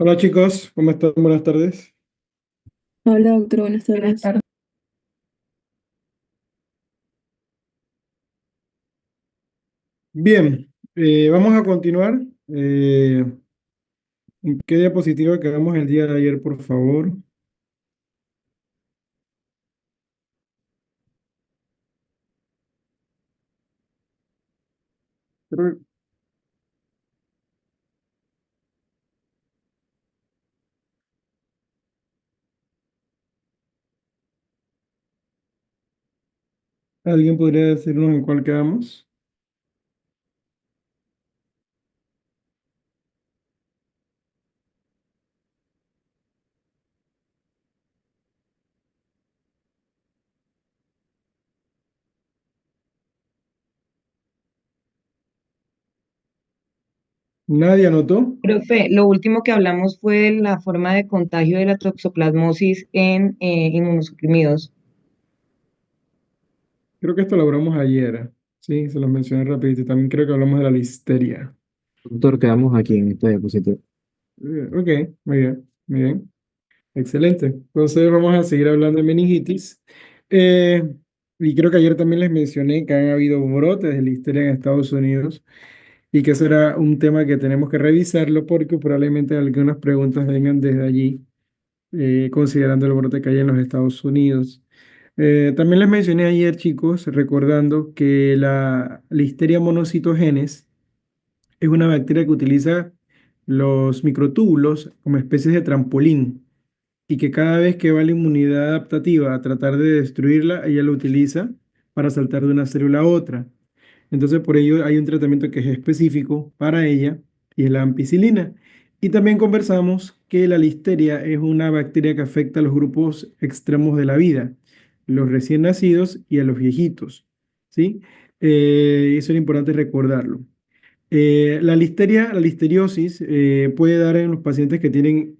Hola chicos, ¿cómo están? Buenas tardes. Hola, doctor, buenas Buenas tardes. tardes. Bien, vamos a continuar. ¿En qué diapositiva quedamos el día de ayer, por favor? Creo que ¿Alguien podría decirnos en cuál quedamos? ¿Nadie anotó? Profe, lo último que hablamos fue la forma de contagio de la toxoplasmosis en inmunosuprimidos. Creo que esto lo hablamos ayer. Sí, se los mencioné rapidito. También creo que hablamos de la listeria. Doctor, quedamos aquí en esta diapositiva. Ok, muy bien, muy bien. Excelente. Entonces vamos a seguir hablando de meningitis. Eh, y creo que ayer también les mencioné que han habido brotes de listeria en Estados Unidos. Y que eso era un tema que tenemos que revisarlo porque probablemente algunas preguntas vengan desde allí, considerando el brote que hay en los Estados Unidos. También les mencioné ayer, chicos, recordando que la Listeria monocitogenes es una bacteria que utiliza los microtúbulos como especies de trampolín y que cada vez que va la inmunidad adaptativa a tratar de destruirla, ella lo utiliza para saltar de una célula a otra. Entonces, por ello hay un tratamiento que es específico para ella y es la ampicilina. Y también conversamos que la listeria es una bacteria que afecta a los grupos extremos de la vida, los recién nacidos y a los viejitos, ¿sí? Eso es importante recordarlo. La listeriosis puede dar en los pacientes que tienen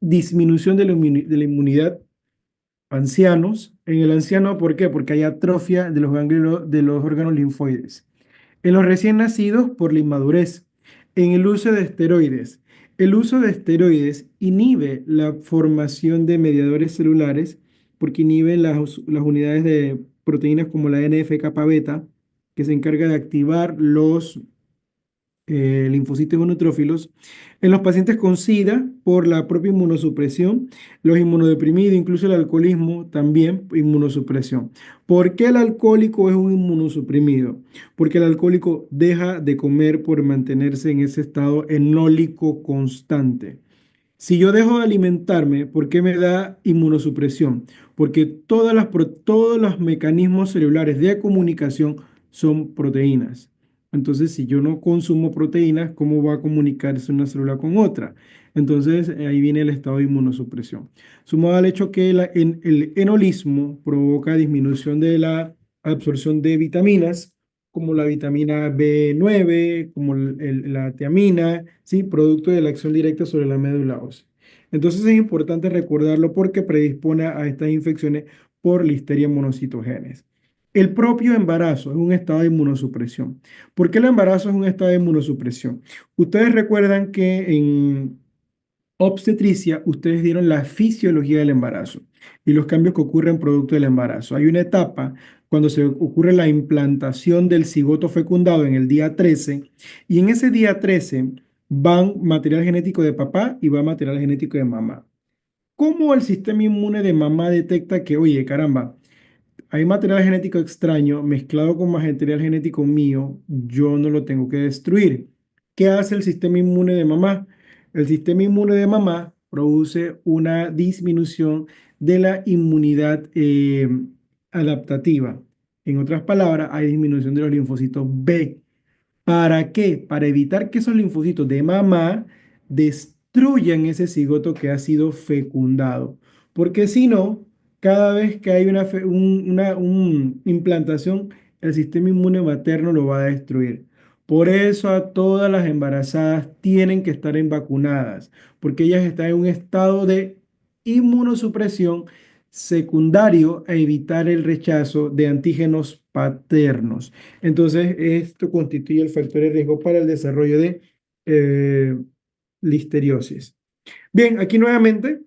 disminución de de la inmunidad ancianos. En el anciano, ¿por qué? Porque hay atrofia de los ganglios de los órganos linfoides. En los recién nacidos, por la inmadurez. En el uso de esteroides. El uso de esteroides inhibe la formación de mediadores celulares porque inhibe las unidades de proteínas como la NF-kappa beta, que se encarga de activar los linfocitos monotrófilos. En los pacientes con SIDA, por la propia inmunosupresión, los inmunodeprimidos, incluso el alcoholismo, también inmunosupresión. ¿Por qué el alcohólico es un inmunosuprimido? Porque el alcohólico deja de comer por mantenerse en ese estado enólico constante. Si yo dejo de alimentarme, ¿por qué me da inmunosupresión? Porque todos los mecanismos celulares de comunicación son proteínas. Entonces, si yo no consumo proteínas, ¿cómo va a comunicarse una célula con otra? Entonces, ahí viene el estado de inmunosupresión. Sumado al hecho que el enolismo provoca disminución de la absorción de vitaminas, como la vitamina B9, como la tiamina, ¿sí? Producto de la acción directa sobre la médula ósea. Entonces es importante recordarlo porque predispone a estas infecciones por Listeria monocitogenes. El propio embarazo es un estado de inmunosupresión. ¿Por qué el embarazo es un estado de inmunosupresión? Ustedes recuerdan que en obstetricia, ustedes dieron la fisiología del embarazo y los cambios que ocurren producto del embarazo. Hay una etapa cuando se ocurre la implantación del cigoto fecundado en el día 13 y en ese día 13 van material genético de papá y va material genético de mamá. ¿Cómo el sistema inmune de mamá detecta que, oye, caramba, hay material genético extraño mezclado con material genético mío, yo no lo tengo que destruir? ¿Qué hace el sistema inmune de mamá? El sistema inmune de mamá produce una disminución de la inmunidad adaptativa. En otras palabras, hay disminución de los linfocitos B. ¿Para qué? Para evitar que esos linfocitos de mamá destruyan ese cigoto que ha sido fecundado. Porque si no, cada vez que hay una implantación, el sistema inmune materno lo va a destruir. Por eso a todas las embarazadas tienen que estar en vacunadas, porque ellas están en un estado de inmunosupresión secundario a evitar el rechazo de antígenos paternos. Entonces, esto constituye el factor de riesgo para el desarrollo de eh, listeriosis. Bien, aquí nuevamente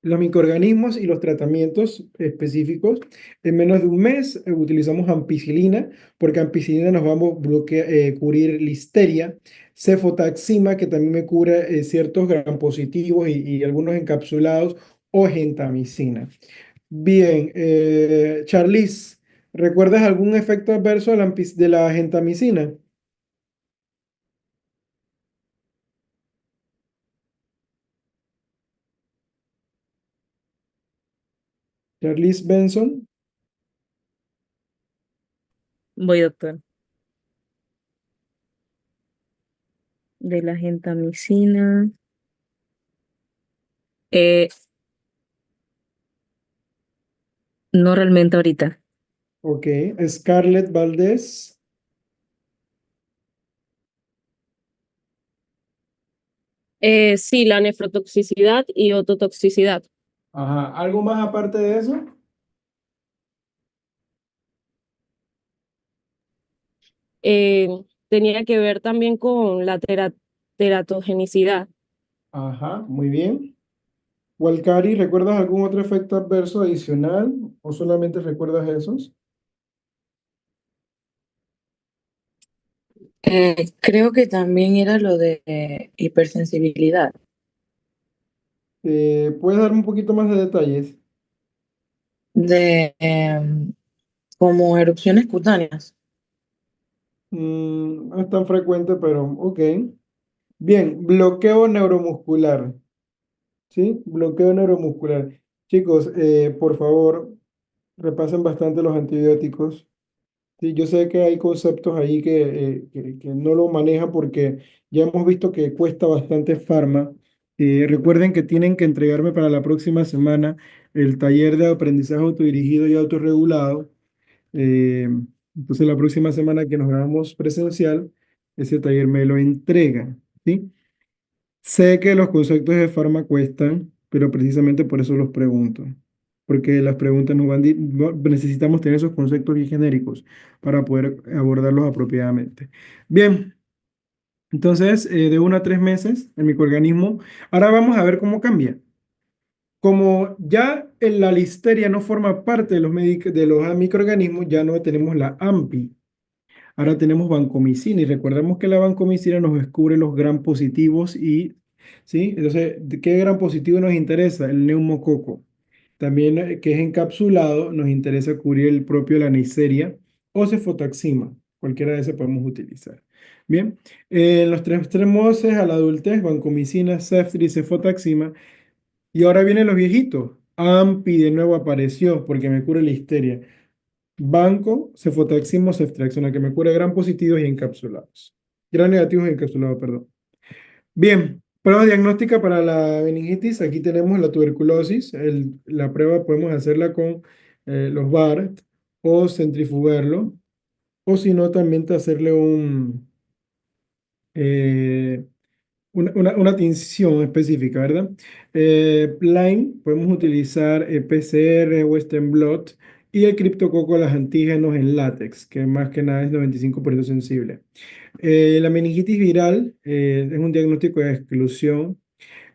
los microorganismos y los tratamientos específicos. En menos de un mes utilizamos ampicilina, porque ampicilina nos va a cubrir listeria, cefotaxima, que también me cubre ciertos gram positivos y algunos encapsulados, o gentamicina. Bien, Charlize, ¿recuerdas algún efecto adverso de la gentamicina? Charlize Benson. Voy, doctor. De la gentamicina. Eh, no realmente ahorita. Ok, Scarlett Valdez. Sí, la nefrotoxicidad y ototoxicidad. Ajá, ¿algo más aparte de eso? Eh, Tenía que ver también con la teratogenicidad. Ajá, muy bien. Walcari, ¿recuerdas algún otro efecto adverso adicional o solamente recuerdas esos? Creo que también era lo de hipersensibilidad, ¿Puedes dar un poquito más de detalles? de como erupciones cutáneas. No es tan frecuente, pero ok. Bien, bloqueo neuromuscular. ¿Sí? Bloqueo neuromuscular. Chicos, por favor, repasen bastante los antibióticos. Sí, yo sé que hay conceptos ahí que no lo manejan porque ya hemos visto que cuesta bastante farma. Recuerden que tienen que entregarme para la próxima semana el taller de aprendizaje autodirigido y autorregulado. Eh, entonces la próxima semana que nos hagamos presencial, ese taller me lo entregan, ¿sí? Sé que los conceptos de farma cuestan, pero precisamente por eso los pregunto. Porque las preguntas necesitamos tener esos conceptos bien genéricos para poder abordarlos apropiadamente. Bien, entonces de 1 a 3 meses el microorganismo. Ahora vamos a ver cómo cambia. Como ya la listeria no forma parte de los microorganismos, ya no tenemos la AMPI. Ahora tenemos vancomicina y recordemos que la vancomicina nos descubre los gram positivos y, ¿sí? Entonces, ¿de qué gram positivo nos interesa? El neumococo. También, que es encapsulado, nos interesa cubrir el propio la Neisseria o cefotaxima. Cualquiera de esas podemos utilizar. Bien, en los tres meses a la adultez, vancomicina, ceftriaxona, cefotaxima. Y ahora vienen los viejitos. AMPI de nuevo apareció porque me cura la histeria. Banco, cefotaxima, ceftriaxona, que me cura gram positivos y encapsulados. Gram negativos y encapsulados, perdón. Bien, prueba diagnóstica para la meningitis. Aquí tenemos la tuberculosis. La prueba podemos hacerla con los BART o centrifugarlo. O si no, también hacerle eh, una tinción específica, ¿verdad? Line, podemos utilizar PCR, Western blot y el criptococo a los antígenos en látex, que más que nada es 95% sensible. La meningitis viral es un diagnóstico de exclusión.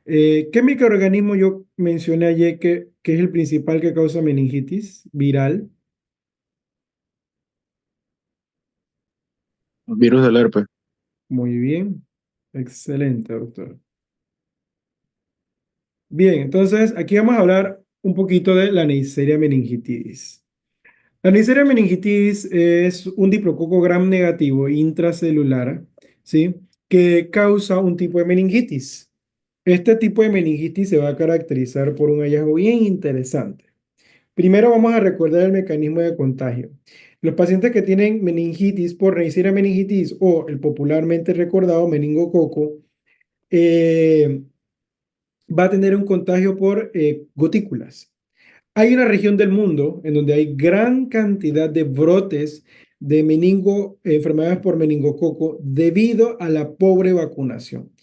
¿Qué microorganismo yo mencioné ayer que es el principal que causa meningitis viral? Virus del herpes. Muy bien, excelente, doctor. Bien, entonces aquí vamos a hablar un poquito de la Neisseria meningitidis. La Neisseria meningitidis es un diplococo gram negativo intracelular, ¿sí? Que causa un tipo de meningitis. Este tipo de meningitis se va a caracterizar por un hallazgo bien interesante. Primero vamos a recordar el mecanismo de contagio. Los pacientes que tienen meningitis por Neisseria meningitidis o el popularmente recordado meningococo, eh, va a tener un contagio por gotículas. Hay una región del mundo en donde hay gran cantidad de brotes de enfermedades por meningococo debido a la pobre vacunación.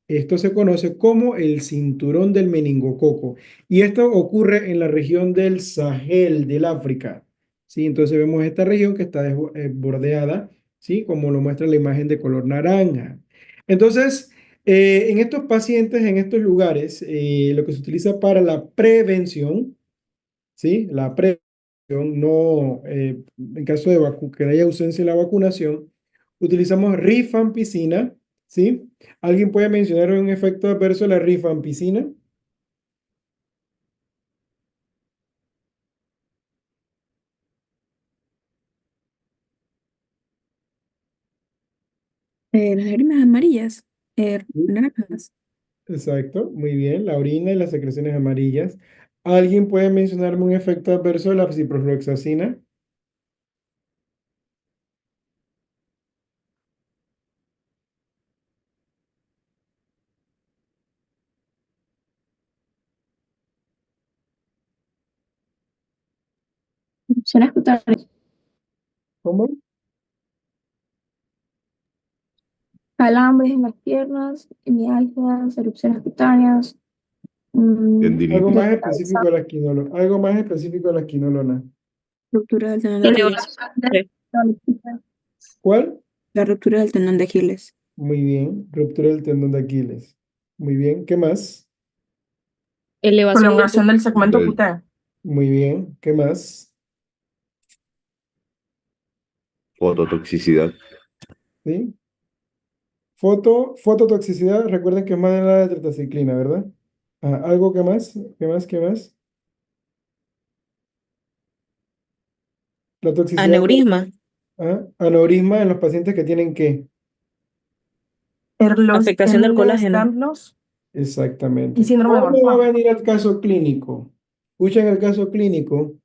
Esto se conoce como el cinturón del meningococo y esto ocurre en la región del Sahel, del África. ¿Sí? Entonces vemos esta región que está bordeada, ¿sí? Como lo muestra la imagen de color naranja. Entonces, En estos pacientes, en estos lugares, lo que se utiliza para la prevención, ¿sí? La prevención, no, en caso de que haya ausencia de la vacunación, utilizamos rifampicina, ¿sí? ¿Alguien puede mencionar un efecto adverso de la rifampicina? Las lágrimas amarillas, Sí. naranjas. Exacto, muy bien, la orina y las secreciones amarillas. ¿Alguien puede mencionarme un efecto adverso de la ciprofloxacina? Erupciones cutáneas. ¿Cómo? Calambres en las piernas, mialgias, erupciones cutáneas, Algo Tendinitis. más dolor de cabeza, específico de la esquinolona. Algo más específico de la esquinolona. ruptura del tendón de Elevación. Aquiles. ¿Cuál? La ruptura del tendón de Aquiles. Muy bien, ruptura del tendón de Aquiles. Muy bien, ¿qué más? Elevación del Prolongación del segmento Del cutáneo. Muy bien, ¿qué más? fototoxicidad. ¿Sí? Fototoxicidad, recuerden que es más de la tetraciclina, ¿verdad? Ah, ¿algo que más? ¿Qué más? ¿Qué más? La toxicidad, Aneurisma, aneurisma en los pacientes que tienen ¿qué? afectación del colágeno. Exactamente. Y síndrome de ¿Cómo va a Marfan. venir el caso clínico? Escuchen el caso clínico.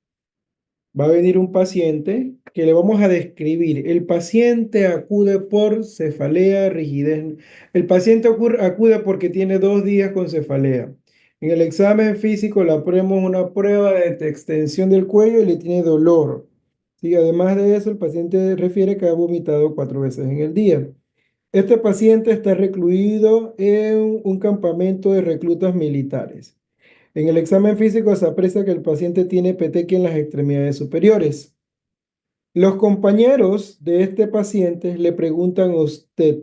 Va a venir un paciente que le vamos a describir. El paciente acude por cefalea, rigidez. El paciente acude porque tiene 2 días con cefalea. En el examen físico le ponemos una prueba de extensión del cuello y le tiene dolor. Sí, además de eso, el paciente refiere que ha vomitado 4 veces en el día. Este paciente está recluido en un campamento de reclutas militares. En el examen físico se aprecia que el paciente tiene petequia en las extremidades superiores. Los compañeros de este paciente le preguntan a usted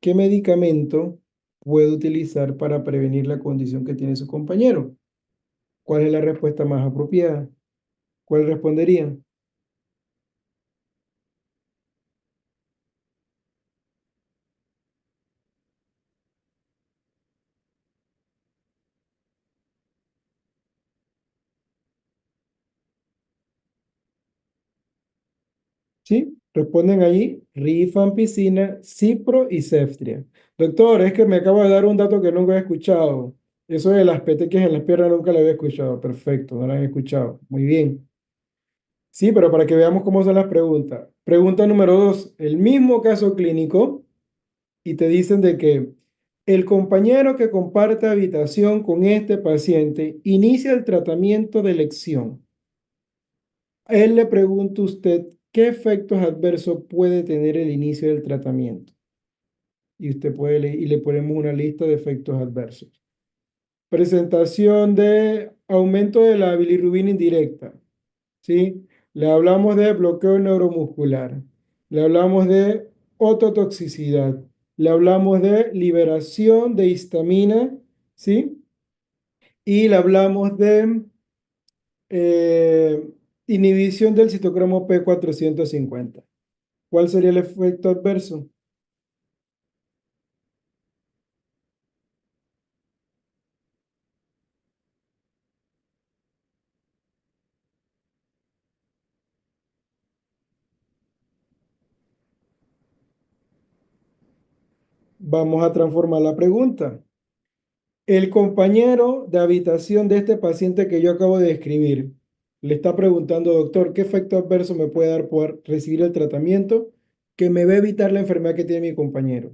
qué medicamento puede utilizar para prevenir la condición que tiene su compañero. ¿Cuál es la respuesta más apropiada? ¿Cuál respondería? ¿Sí? Responden allí rifampicina, cipro y ceftria. Doctor, es que me acaba de dar un dato que nunca he escuchado. Eso de las petequias en las piernas nunca lo había escuchado. Perfecto, no lo han escuchado. Muy bien. Sí, pero para que veamos cómo son las preguntas. Pregunta número 2, el mismo caso clínico y te dicen de que el compañero que comparte habitación con este paciente inicia el tratamiento de elección. A él le pregunta a usted qué efectos adversos puede tener el inicio del tratamiento. Y usted puede leer, y le ponemos una lista de efectos adversos. Presentación de aumento de la bilirrubina indirecta. ¿Sí? Le hablamos de bloqueo neuromuscular, le hablamos de ototoxicidad, le hablamos de liberación de histamina, ¿sí? Y le hablamos de inhibición del citocromo P450. ¿Cuál sería el efecto adverso? Vamos a transformar la pregunta. El compañero de habitación de este paciente que yo acabo de describir le está preguntando, doctor, ¿qué efecto adverso me puede dar por recibir el tratamiento que me va a evitar la enfermedad que tiene mi compañero?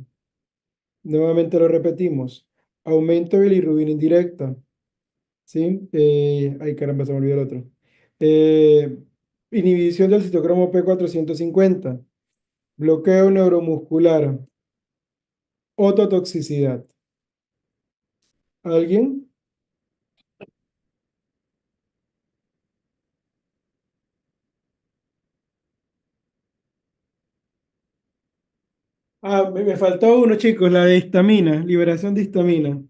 Nuevamente lo repetimos. Aumento de bilirrubina indirecta. ¿Sí? Ay, caramba, se me olvidó el otro. Eh, Inhibición del citocromo P450. Bloqueo neuromuscular. Ototoxicidad. ¿Alguien? Me faltó uno, chicos, la de histamina, liberación de histamina.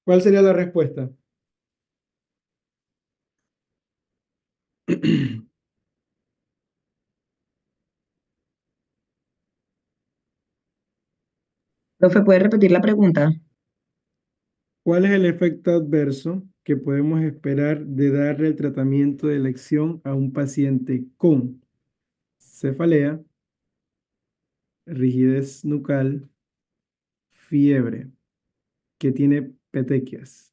¿Cuál sería la respuesta? Profe, ¿puede repetir la pregunta? ¿Cuál es el efecto adverso que podemos esperar de darle el tratamiento de elección a un paciente con cefalea, rigidez nucal, fiebre, que tiene petequias?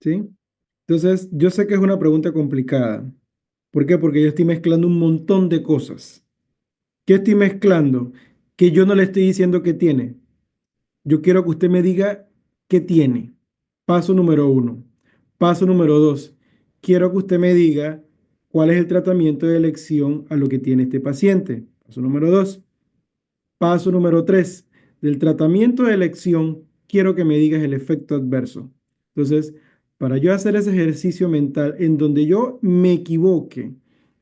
¿Sí? Entonces, yo sé que es una pregunta complicada. ¿Por qué? Porque yo estoy mezclando un montón de cosas. ¿Qué estoy mezclando? Que yo no le estoy diciendo que tiene. Yo quiero que usted me diga qué tiene. Paso número uno. Paso número dos. Quiero que usted me diga cuál es el tratamiento de elección a lo que tiene este paciente. Paso número dos. Paso número 3. Del tratamiento de elección, quiero que me digas el efecto adverso. Entonces, para yo hacer ese ejercicio mental en donde yo me equivoque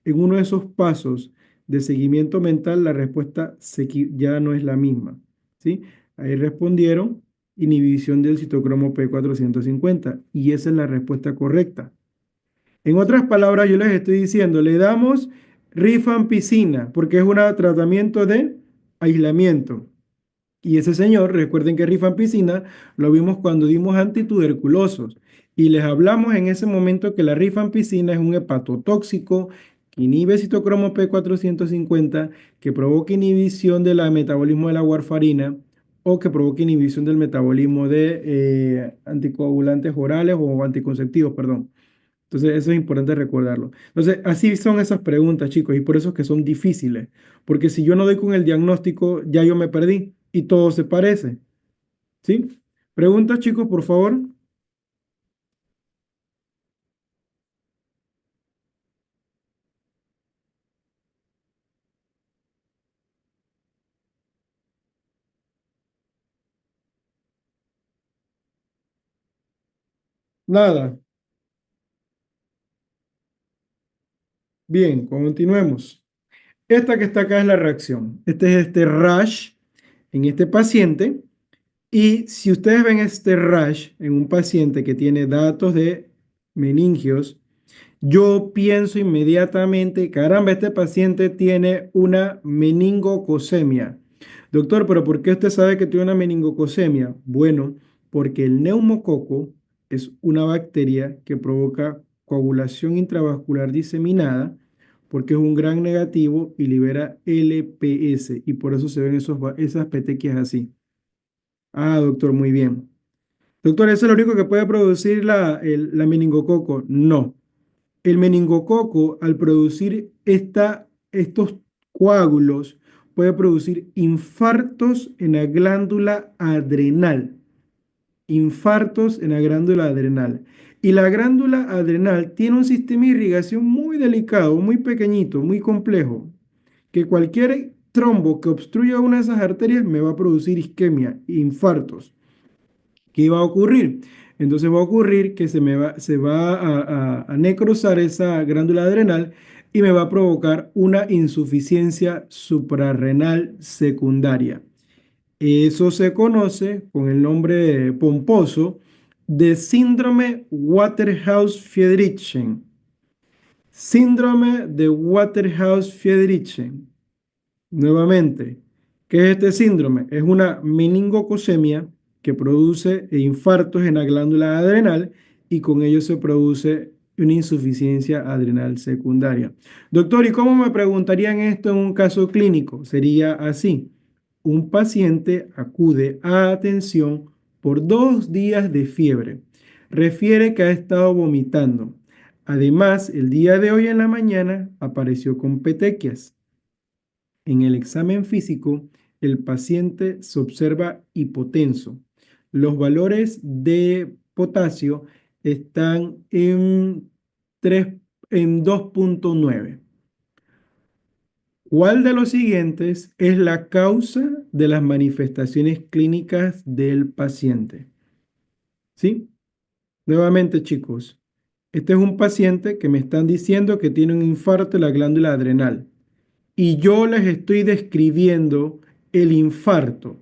en uno de esos pasos de seguimiento mental, la respuesta ya no es la misma. ¿Sí? Ahí respondieron inhibición del citocromo P450 y esa es la respuesta correcta. En otras palabras, yo les estoy diciendo, le damos rifampicina porque es un tratamiento de aislamiento. Y ese señor, recuerden que rifampicina lo vimos cuando dimos antituberculosos y les hablamos en ese momento que la rifampicina es un hepatotóxico que inhibe citocromo P450, que provoca inhibición del metabolismo de la warfarina o que provoca inhibición del metabolismo de anticoagulantes orales o anticonceptivos, perdón. Entonces, eso es importante recordarlo. Entonces, así son esas preguntas, chicos, y por eso es que son difíciles, porque si yo no doy con el diagnóstico, ya yo me perdí y todo se parece, ¿sí? Preguntas, chicos, por favor. Nada. Bien, continuemos. Esta que está acá es la reacción. Este es este rash en este paciente. Y si ustedes ven este rash en un paciente que tiene datos de meningios, yo pienso inmediatamente, caramba, este paciente tiene una meningocosemia. Doctor, pero ¿por qué usted sabe que tiene una meningocosemia? Bueno, porque el neumococo es una bacteria que provoca coagulación intravascular diseminada, porque es un gran negativo y libera LPS, y por eso se ven esas petequias así. Ah, doctor, muy bien. Doctor, ¿eso es lo único que puede producir la meningococo? No. El meningococo, al producir estos coágulos, puede producir infartos en la glándula adrenal. Infartos en la glándula adrenal. Y la glándula adrenal tiene un sistema de irrigación muy delicado, muy pequeñito, muy complejo, que cualquier trombo que obstruya una de esas arterias me va a producir isquemia, infartos. ¿Qué va a ocurrir? Entonces va a ocurrir que se va a necrosar esa glándula adrenal y me va a provocar una insuficiencia suprarrenal secundaria. Eso se conoce con el nombre pomposo de síndrome Waterhouse-Friedrichsen. Síndrome de Waterhouse-Friedrichsen. Nuevamente, ¿qué es este síndrome? Es una meningocosemia que produce infartos en la glándula adrenal y con ello se produce una insuficiencia adrenal secundaria. Doctor, ¿y cómo me preguntarían esto en un caso clínico? Sería así. Un paciente acude a atención por 2 días de fiebre. Refiere que ha estado vomitando. Además, el día de hoy en la mañana apareció con petequias. En el examen físico, el paciente se observa hipotenso. Los valores de potasio están en 3, en 2,9. ¿Cuál de los siguientes es la causa de las manifestaciones clínicas del paciente? ¿Sí? Nuevamente, chicos, Este es un paciente que me están diciendo que tiene un infarto de la glándula adrenal y yo les estoy describiendo el infarto.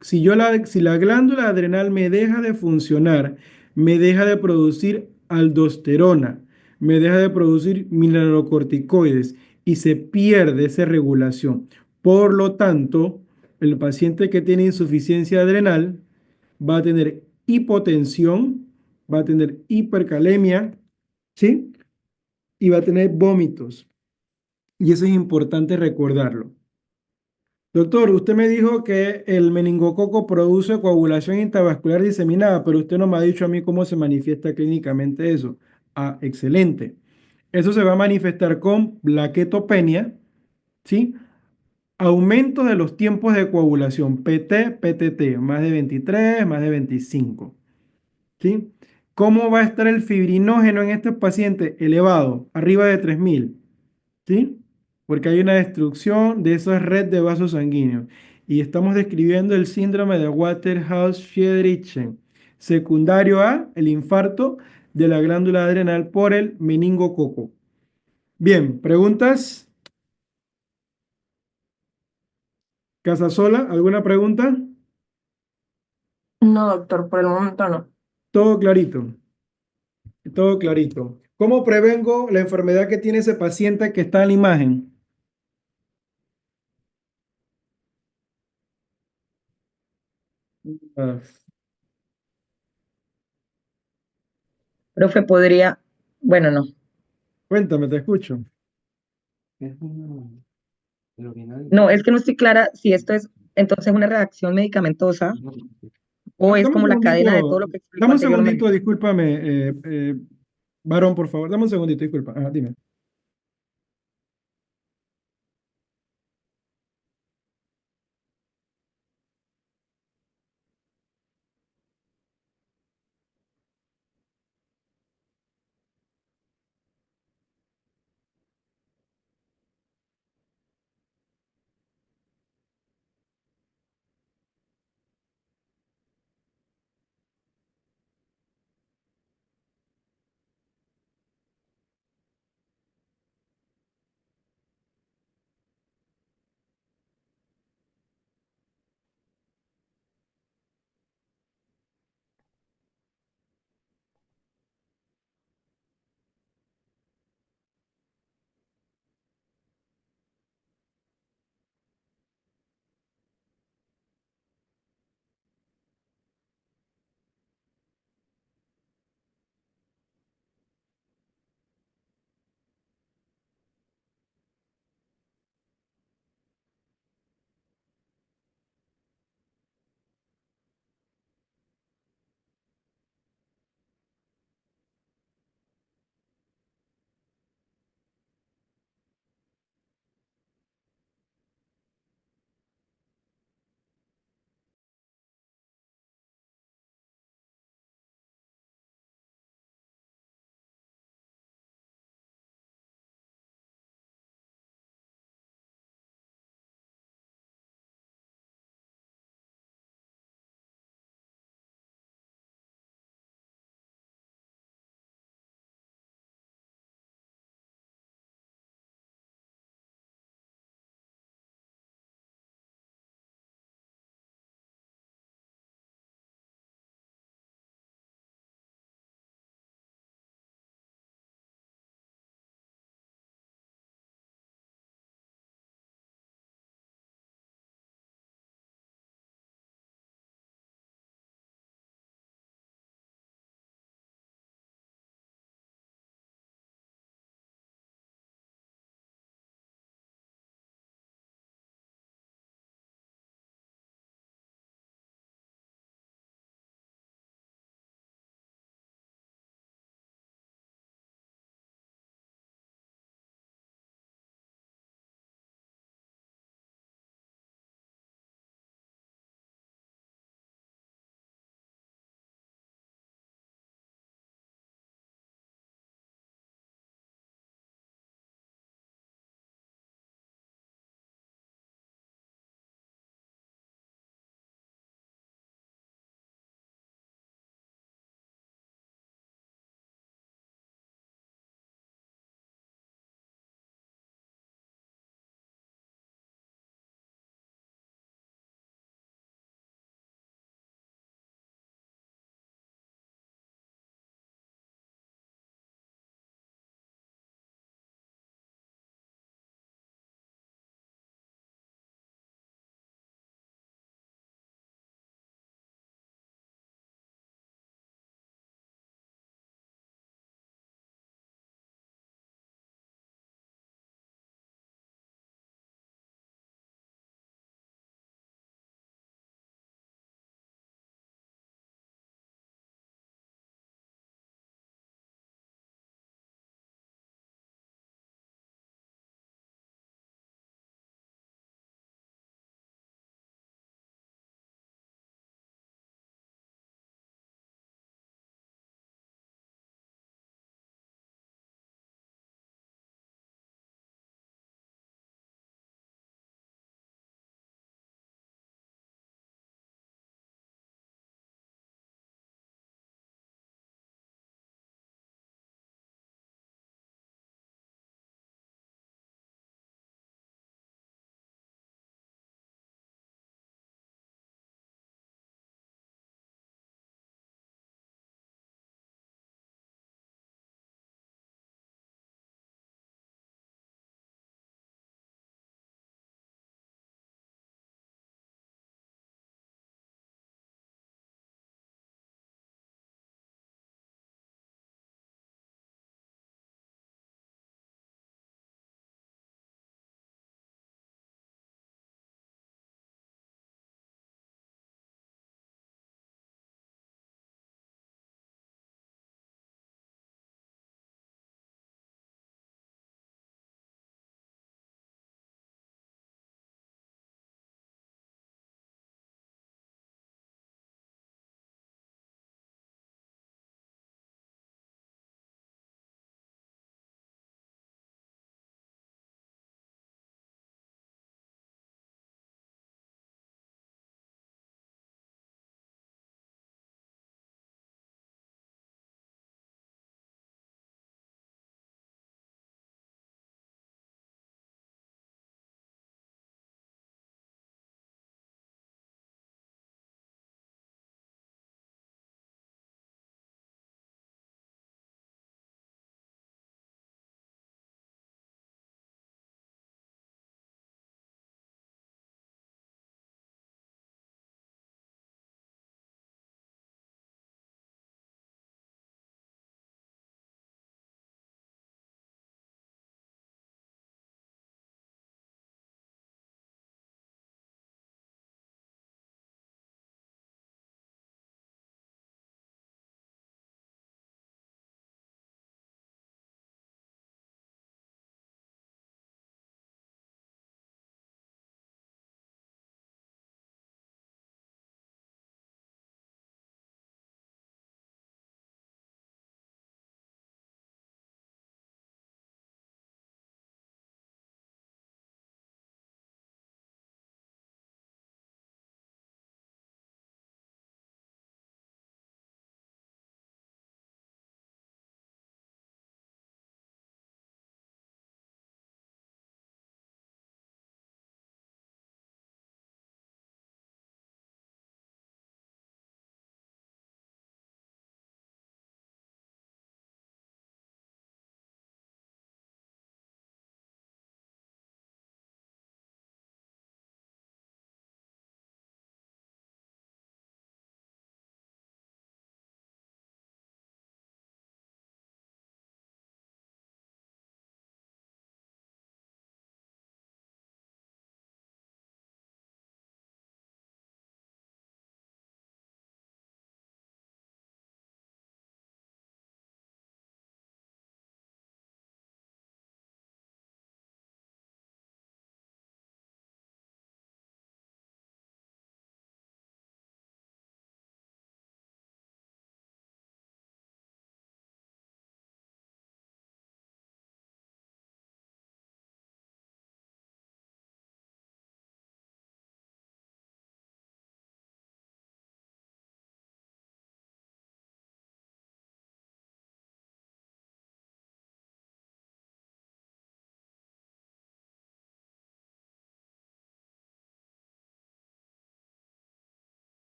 Si la glándula adrenal me deja de funcionar, me deja de producir aldosterona, me deja de producir mineralocorticoides y se pierde esa regulación. Por lo tanto, el paciente que tiene insuficiencia adrenal va a tener hipotensión, va a tener hipercalemia, ¿sí? Y va a tener vómitos. Y eso es importante recordarlo. Doctor, usted me dijo que el meningococo produce coagulación intravascular diseminada, pero usted no me ha dicho a mí cómo se manifiesta clínicamente eso. Ah, excelente. Eso se va a manifestar con plaquetopenia, ¿sí? Aumento de los tiempos de coagulación, PT, PTT, más de 23, más de 25, ¿sí? ¿Cómo va a estar el fibrinógeno en este paciente? Elevado, arriba de 3000. ¿Sí? Porque hay una destrucción de esa red de vasos sanguíneos. Y estamos describiendo el síndrome de Waterhouse-Friedrichsen, secundario a el infarto de la glándula adrenal por el meningococo. Bien, ¿preguntas? Casasola, ¿alguna pregunta? No, doctor, por el momento no. Todo clarito, todo clarito. ¿Cómo prevengo la enfermedad que tiene ese paciente que está en la imagen? Ah, Profe, podría, bueno, no. cuéntame, te escucho. No, es que no estoy clara si esto es entonces una reacción medicamentosa o es Dame un como la cadena de todo segundito, lo que explicó dame un segundito, anteriormente. discúlpame, varón, por favor, dame un segundito, disculpa. Ajá, dime.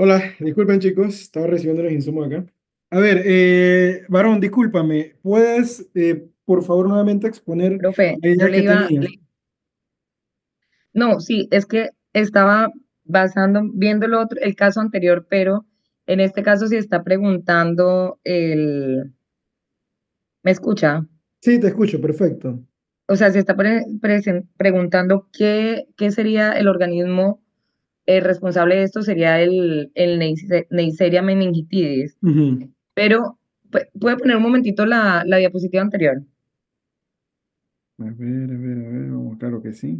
Hola, disculpen chicos, estaba recibiendo los insumos acá. A ver, varón, discúlpame, ¿puedes por favor nuevamente exponer Profe, la yo idea le que iba, tenías? no, sí, es que estaba viendo el caso anterior, pero en este caso sí está preguntando ¿me escucha? Sí, te escucho, perfecto. O sea, se está preguntando qué sería el organismo responsable de esto, sería el Neisseria meningitidis. Ujú. Pero, ¿puede poner un momentito la diapositiva anterior? Vamos, claro que sí.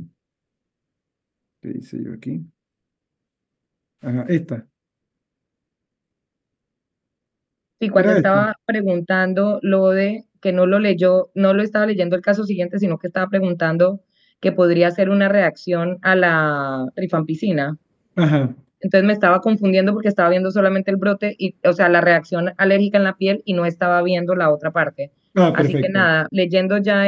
¿Qué dice yo aquí? Ajá, esta. Sí, cuando Era esta. estaba preguntando lo de que no lo leyó, no lo estaba leyendo el caso siguiente, sino que estaba preguntando que podría ser una reacción a la rifampicina. Ajá. Entonces me estaba confundiendo porque estaba viendo solamente el brote y, o sea, la reacción alérgica en la piel y no estaba viendo la otra parte. Ah, Así que perfecto. nada, leyendo ya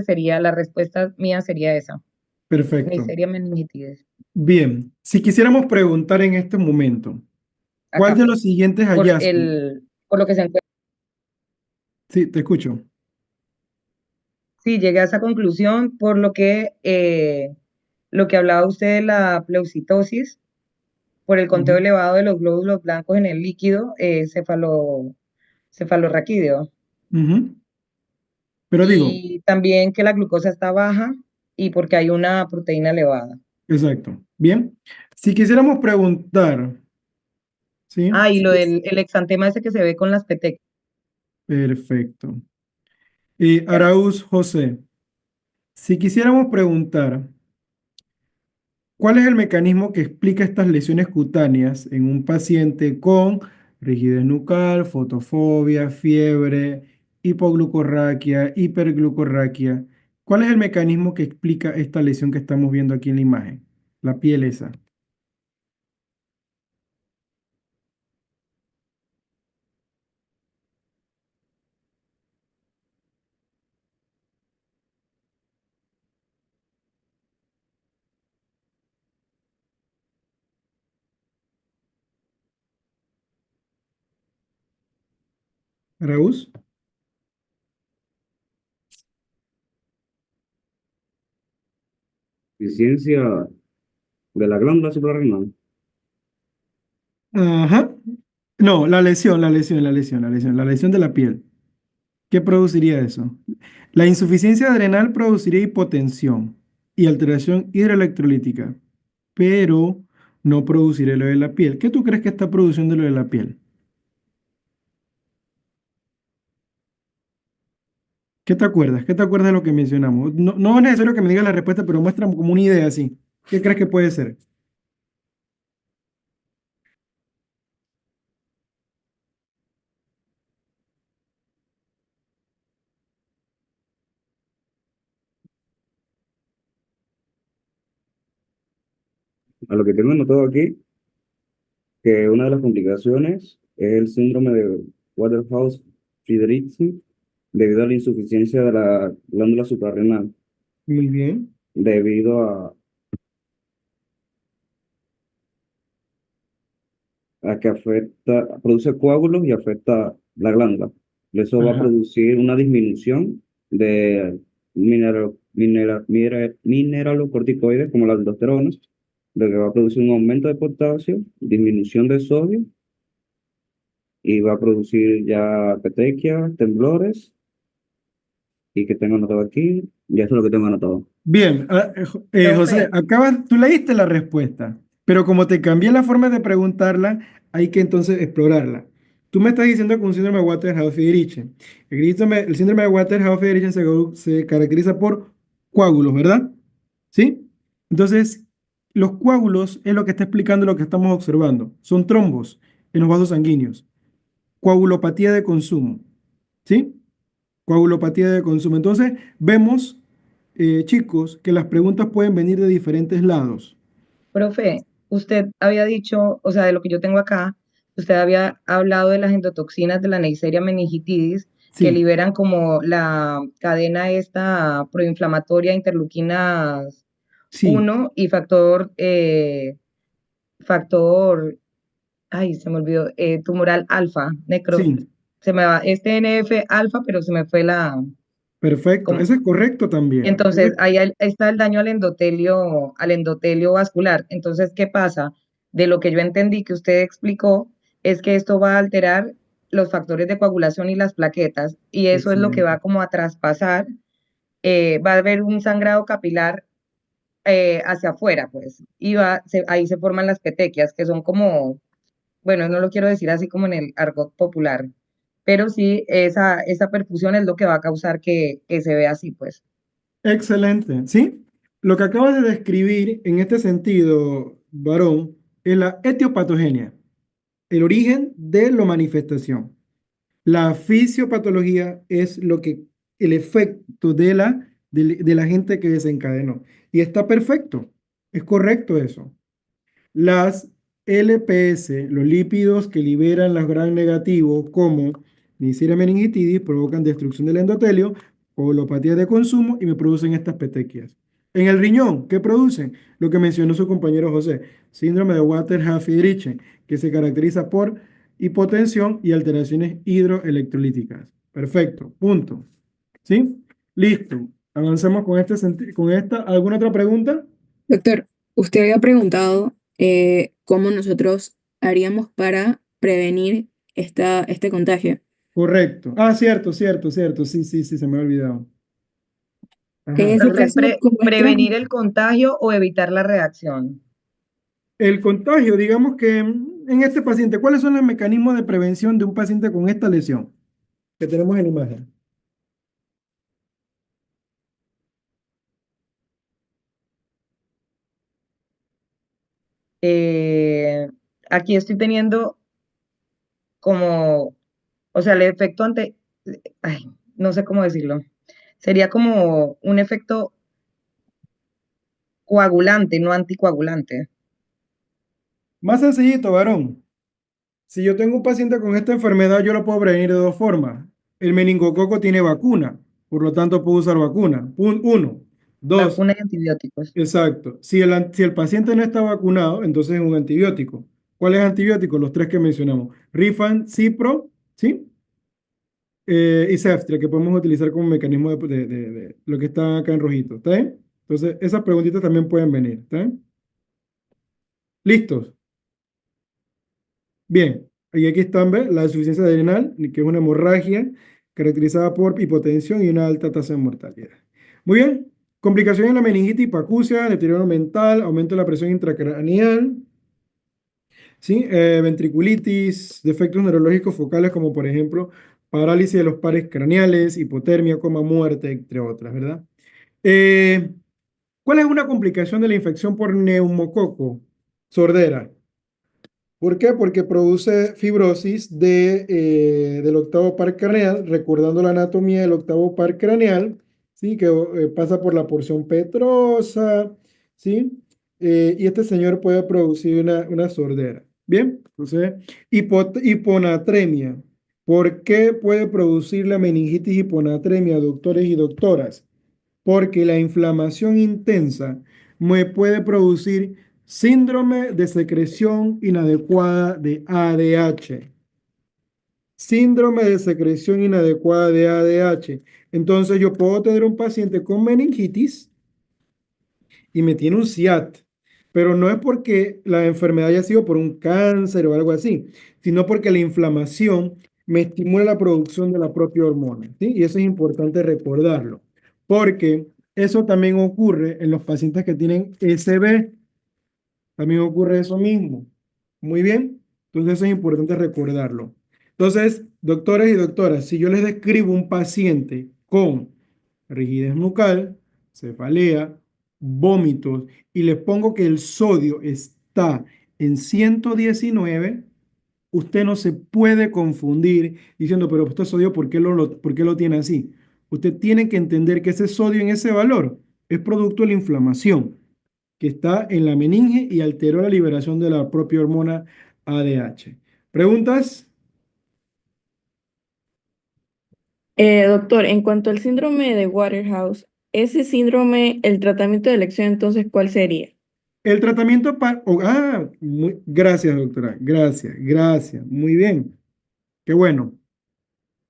sería, la respuesta mía sería esa, Perfecto. Neisseria meningitidis. Bien, si quisiéramos preguntar en este momento, ¿cuál Acá, de los siguientes hallazgos? por lo que se encuentra. Sí, te escucho. Sí, llegué a esa conclusión por lo que hablaba usted de la pleurocitosis, por el conteo Ujú, elevado de los glóbulos blancos en el líquido cefalorraquídeo. ujú. Pero digo, Y también que la glucosa está baja y porque hay una proteína elevada. exacto. Bien, si quisiéramos preguntar, ¿sí? Ah, y lo del el exantema ese que se ve con las petecas. Perfecto. Araúz José, si quisiéramos preguntar, ¿cuál es el mecanismo que explica estas lesiones cutáneas en un paciente con rigidez nucal, fotofobia, fiebre, hipoglucorraquia, hiperglucorraquia? ¿Cuál es el mecanismo que explica esta lesión que estamos viendo aquí en la imagen? La piel esa. Araúz. Eficiencia de la glándula suprarrenal. Ajá. No, la lesión de la piel. ¿Qué produciría eso? La insuficiencia adrenal produciría hipotensión y alteración hidroelectrolítica, pero no produciría lo de la piel. ¿Qué tú crees que está produciendo lo de la piel? ¿Qué te acuerdas? ¿Qué te acuerdas de lo que mencionamos? No, no es necesario que me digas la respuesta, pero muestra como una idea así. ¿Qué crees que puede ser? A lo que tengo anotado aquí, que una de las complicaciones es el síndrome de Waterhouse-Friderichsen debido a la insuficiencia de la glándula suprarrenal, Muy bien. debido a que produce coágulos y afecta la glándula. Eso va a Ajá. producir una disminución de mineralocorticoides como la aldosterona, lo que va a producir un aumento de potasio, disminución de sodio y va a producir ya petequias, temblores y que tengo anotado aquí, ya eso es lo que tengo anotado. Bien, José, Profe, tú leíste la respuesta, pero como te cambié la forma de preguntarla, hay que entonces explorarla. Tú me estás diciendo que un síndrome de Waterhouse-Friderichsen. El síndrome de Waterhouse-Friderichsen se caracteriza por coágulos, ¿verdad? ¿Sí? Entonces, los coágulos es lo que está explicando lo que estamos observando. Son trombos en los vasos sanguíneos. Coagulopatía de consumo. ¿Sí? Coagulopatía de consumo. Entonces, vemos, chicos, que las preguntas pueden venir de diferentes lados. profe, usted había dicho, o sea, de lo que yo tengo acá, usted había hablado de las endotoxinas de la Neisseria meningitidis que Sí, liberan como la cadena esta proinflamatoria interleuquinas sí, 1 y factor ay, se me olvidó, tumoral alfa, Sí, se me va, es TNF alfa, pero se me fue perfecto. como- Ese es correcto también. entonces ahí está el daño al endotelio vascular. Entonces, ¿qué pasa? De lo que yo entendí que usted explicó, es que esto va a alterar los factores de coagulación y las plaquetas, y eso es lo que Excelente. va como a traspasar, va a haber un sangrado capilar hacia afuera, pues, y ahí se forman las petequias, que son como, bueno, no lo quiero decir así como en el argot popular, pero sí, esa perfusión es lo que va a causar que se vea así, pues. Excelente. ¿Sí? Lo que acabas de describir en este sentido, varón, es la etiopatogenia, el origen de la manifestación. La fisiopatología es el efecto de la gente que desencadenó. Y está perfecto. Es correcto eso. Las LPS, los lípidos que liberan los gram negativos, como Neisseria meningitidis, provocan destrucción del endotelio, colopatía de consumo y me producen estas petequias. En el riñón, ¿qué producen? Lo que mencionó su compañero José, síndrome de Water-Haffy-Derichsen, que se caracteriza por hipotensión y alteraciones hidroelectrolíticas. Perfecto, punto. ¿Sí? Listo. Avancemos con esta. ¿Alguna otra pregunta? Doctor, usted había preguntado cómo nosotros haríamos para prevenir este contagio. Correcto. Ah, cierto, cierto, cierto. Sí, sí, sí, se me ha olvidado. En Ajá. ese Entonces, caso, como es prevenir el contagio o evitar la reacción. El contagio, digamos que en este paciente, ¿cuáles son los mecanismos de prevención de un paciente con esta lesión que tenemos en la imagen? Eh, Aquí estoy teniendo como, o sea, el efecto ay, no sé cómo decirlo. Sería como un efecto coagulante, no anticoagulante. Más sencillito, varón. Si yo tengo un paciente con esta enfermedad, yo lo puedo prevenir de dos formas. El meningococo tiene vacuna, por lo tanto puedo usar vacuna. Uno. Dos. Vacuna y antibióticos. Exacto. Si el paciente no está vacunado, entonces es un antibiótico. ¿Cuáles antibióticos? Los tres que mencionamos. Rifan, Cipro, ¿sí? Y Ceftriax, que podemos utilizar como mecanismo de lo que está acá en rojito. ¿Está bien? Entonces, esas preguntitas también pueden venir. ¿Está bien? ¿Listos? Bien. Y aquí están, ¿ves? La insuficiencia adrenal, que es una hemorragia caracterizada por hipotensión y una alta tasa de mortalidad. Muy bien. Complicaciones en la meningitis, hipacusia, deterioro mental, aumento de la presión intracraneal, ¿sí? Ventriculitis, defectos neurológicos focales como por ejemplo parálisis de los pares craneales, hipotermia, coma, muerte, entre otras, ¿verdad? Eh, ¿Cuál es una complicación de la infección por neumococo? Sordera. ¿Por qué? Porque produce fibrosis del octavo par craneal, recordando la anatomía del octavo par craneal, ¿sí? Que pasa por la porción petrosa, ¿sí? Y este señor puede producir una sordera. Bien, entonces, hiponatremia. ¿Por qué puede producir la meningitis hiponatremia, doctores y doctoras? Porque la inflamación intensa me puede producir síndrome de secreción inadecuada de ADH. Síndrome de secreción inadecuada de ADH. Entonces yo puedo tener un paciente con meningitis y me tiene un SIAT, pero no es porque la enfermedad haya sido por un cáncer o algo así, sino porque la inflamación me estimula la producción de la propia hormona, ¿sí? Y eso es importante recordarlo, porque eso también ocurre en los pacientes que tienen SB, también ocurre eso mismo. Muy bien, entonces eso es importante recordarlo. Entonces, doctores y doctoras, si yo les describo un paciente con rigidez nucal, cefalea, vómitos y les pongo que el sodio está en 119, usted no se puede confundir diciendo, pero este sodio, ¿por qué lo tiene así? Usted tiene que entender que ese sodio en ese valor es producto de la inflamación que está en la meninge y alteró la liberación de la propia hormona ADH. ¿Preguntas? Doctor, en cuanto al síndrome de Waterhouse, ese síndrome, el tratamiento de elección, entonces, ¿cuál sería? El tratamiento para... gracias, doctora. Gracias. Muy bien. Qué bueno.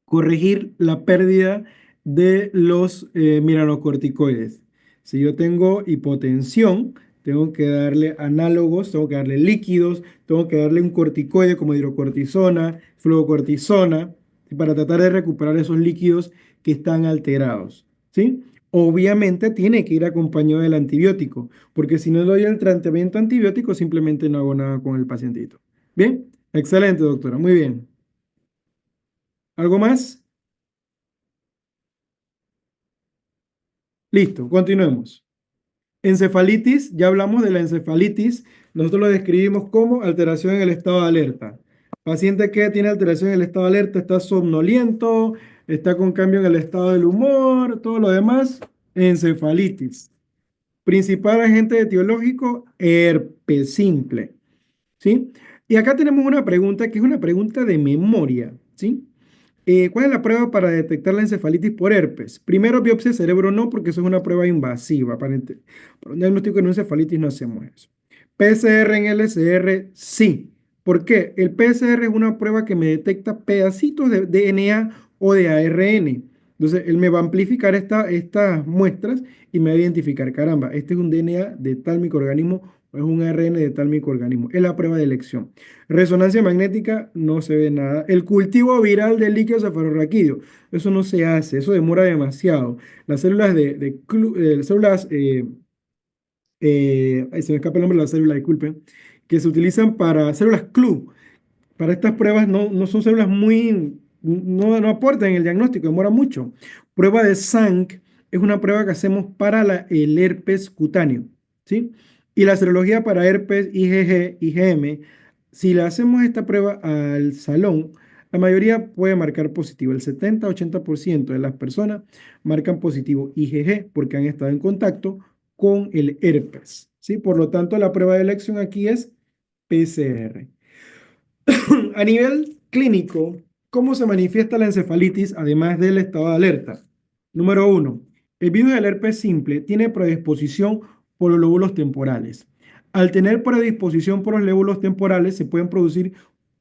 Corregir la pérdida de los mineralocorticoides. Si yo tengo hipotensión, tengo que darle análogos, tengo que darle líquidos, tengo que darle un corticoide como hidrocortisona, fluocortisona, para tratar de recuperar esos líquidos que están alterados, ¿sí? Obviamente tiene que ir acompañado del antibiótico, porque si no doy el tratamiento antibiótico, simplemente no hago nada con el pacientito. Bien, excelente, doctora, muy bien. ¿Algo más? Listo, continuemos. Encefalitis, ya hablamos de la encefalitis. Nosotros lo describimos como alteración en el estado de alerta. Paciente que tiene alteración en el estado de alerta está somnoliento, está con cambio en el estado del humor, todo lo demás, encefalitis. Principal agente etiológico, herpes simple, ¿sí? Y acá tenemos una pregunta que es una pregunta de memoria, ¿sí? ¿Cuál es la prueba para detectar la encefalitis por herpes? Primero, biopsia de cerebro no, porque eso es una prueba invasiva. Para un diagnóstico de una encefalitis no hacemos eso. PCR en LCR, sí. ¿Por qué? El PCR es una prueba que me detecta pedacitos de DNA o de ARN. Entonces, él me va a amplificar estas muestras y me va a identificar, caramba, este es un DNA de tal microorganismo o es un ARN de tal microorganismo. Es la prueba de elección. Resonancia magnética, no se ve nada. El cultivo viral del líquido cefalorraquídeo, eso no se hace, eso demora demasiado. Las células células, ay, se me escapa el nombre de la célula, disculpen, que se utilizan para células CLU. Para estas pruebas no son células no aportan en el diagnóstico, demora mucho. Prueba de SANC es una prueba que hacemos para el herpes cutáneo, ¿sí? Y la serología para herpes IgG, IgM, si le hacemos esta prueba al salón, la mayoría puede marcar positivo. El 70-80% de las personas marcan positivo IgG porque han estado en contacto con el herpes, ¿sí? Por lo tanto, la prueba de elección aquí es PCR. A nivel clínico, ¿cómo se manifiesta la encefalitis además del estado de alerta? Número uno, el virus del herpes simple tiene predisposición por los lóbulos temporales. Al tener predisposición por los lóbulos temporales, se pueden producir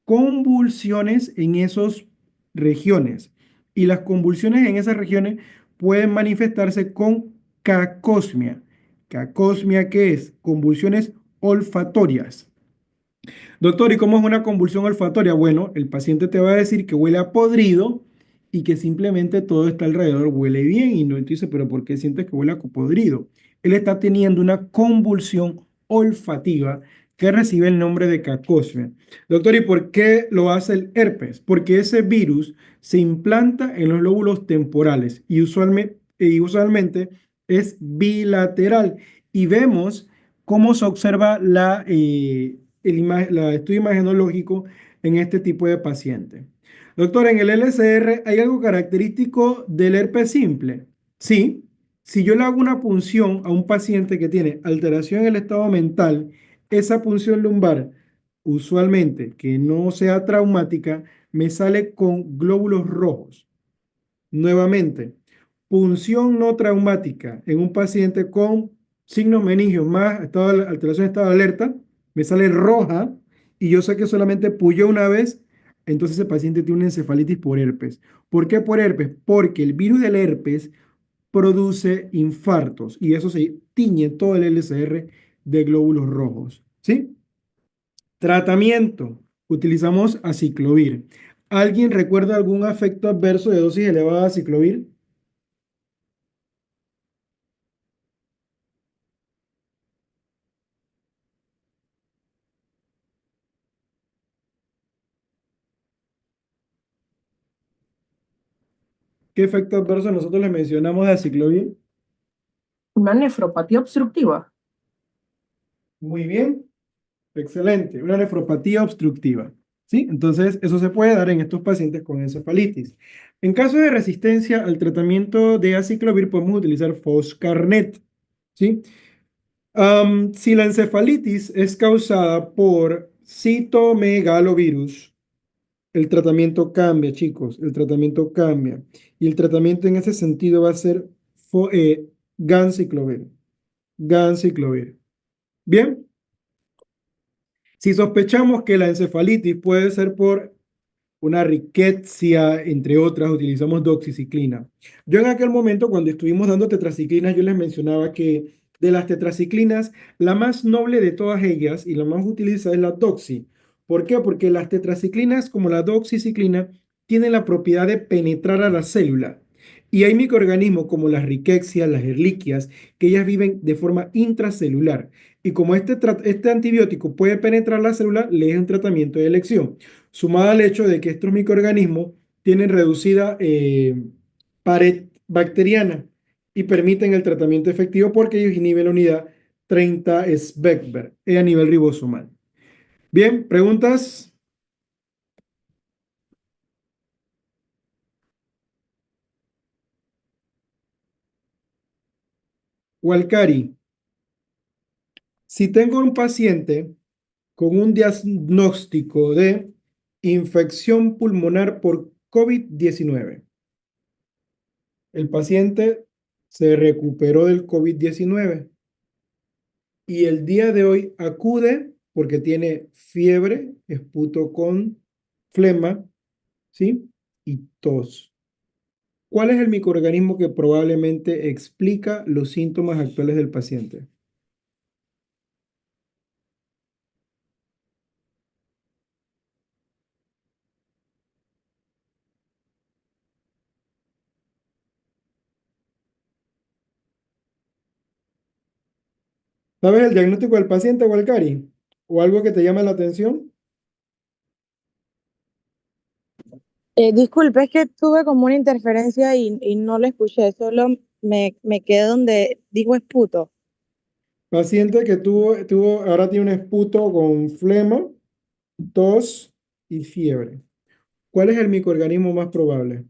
convulsiones en esas regiones. Y las convulsiones en esas regiones pueden manifestarse con cacosmia. ¿Cacosmia qué es? Convulsiones olfatorias. Doctor, ¿y cómo es una convulsión olfatoria? Bueno, el paciente te va a decir que huele a podrido y que simplemente todo está alrededor huele bien y no te dice, pero ¿por qué sientes que huele a podrido? Él está teniendo una convulsión olfativa que recibe el nombre de cacosmia. Doctor, ¿y por qué lo hace el herpes? Porque ese virus se implanta en los lóbulos temporales y usualmente es bilateral y vemos cómo se observa el estudio imagenológico en este tipo de paciente. Doctor, en el LCR hay algo característico del herpes simple. Sí, si yo le hago una punción a un paciente que tiene alteración en el estado mental, esa punción lumbar, usualmente que no sea traumática, me sale con glóbulos rojos. Nuevamente, punción no traumática en un paciente con signos meningios más alteración de estado de alerta, me sale roja y yo sé que solamente puyó una vez, entonces ese paciente tiene una encefalitis por herpes. ¿Por qué por herpes? Porque el virus del herpes produce infartos y eso se tiñe todo el LCR de glóbulos rojos. ¿Sí? Tratamiento. Utilizamos aciclovir. ¿Alguien recuerda algún efecto adverso de dosis elevada de aciclovir? ¿Qué efecto adverso nosotros le mencionamos de aciclovir? Una nefropatía obstructiva. Muy bien, excelente. Una nefropatía obstructiva. ¿Sí? Entonces, eso se puede dar en estos pacientes con encefalitis. En caso de resistencia al tratamiento de aciclovir, podemos utilizar foscarnet. ¿Sí? Si la encefalitis es causada por citomegalovirus, el tratamiento cambia, chicos, el tratamiento cambia. Y el tratamiento en ese sentido va a ser ganciclovir. Ganciclovir. Bien, Si sospechamos que la encefalitis puede ser por una riqueza, entre otras, utilizamos doxiciclina. Yo en aquel momento, cuando estuvimos dando tetraciclinas, yo les mencionaba que de las tetraciclinas, la más noble de todas ellas y la más utilizada es la doxi. ¿Por qué? Porque las tetraciclinas, como la doxiciclina, tienen la propiedad de penetrar a la célula. Y hay microorganismos como las riquecias, las erliquias, que ellas viven de forma intracelular. Y como este antibiótico puede penetrar la célula, le es un tratamiento de elección, sumado al hecho de que estos microorganismos tienen reducida pared bacteriana y permiten el tratamiento efectivo porque ellos inhiben la unidad 30 Sbeckberg a nivel ribosomal. Bien, ¿preguntas? Walcari, si tengo un paciente con un diagnóstico de infección pulmonar por COVID-19, el paciente se recuperó del COVID-19 y el día de hoy acude porque tiene fiebre, esputo con flema, ¿sí? Y tos. ¿Cuál es el microorganismo que probablemente explica los síntomas actuales del paciente? ¿Sabes el diagnóstico del paciente, Walcari? ¿O algo que te llama la atención? Disculpe, es que tuve como una interferencia y no lo escuché, solo me quedé donde digo esputo. Paciente que ahora tiene un esputo con flema, tos y fiebre. ¿Cuál es el microorganismo más probable?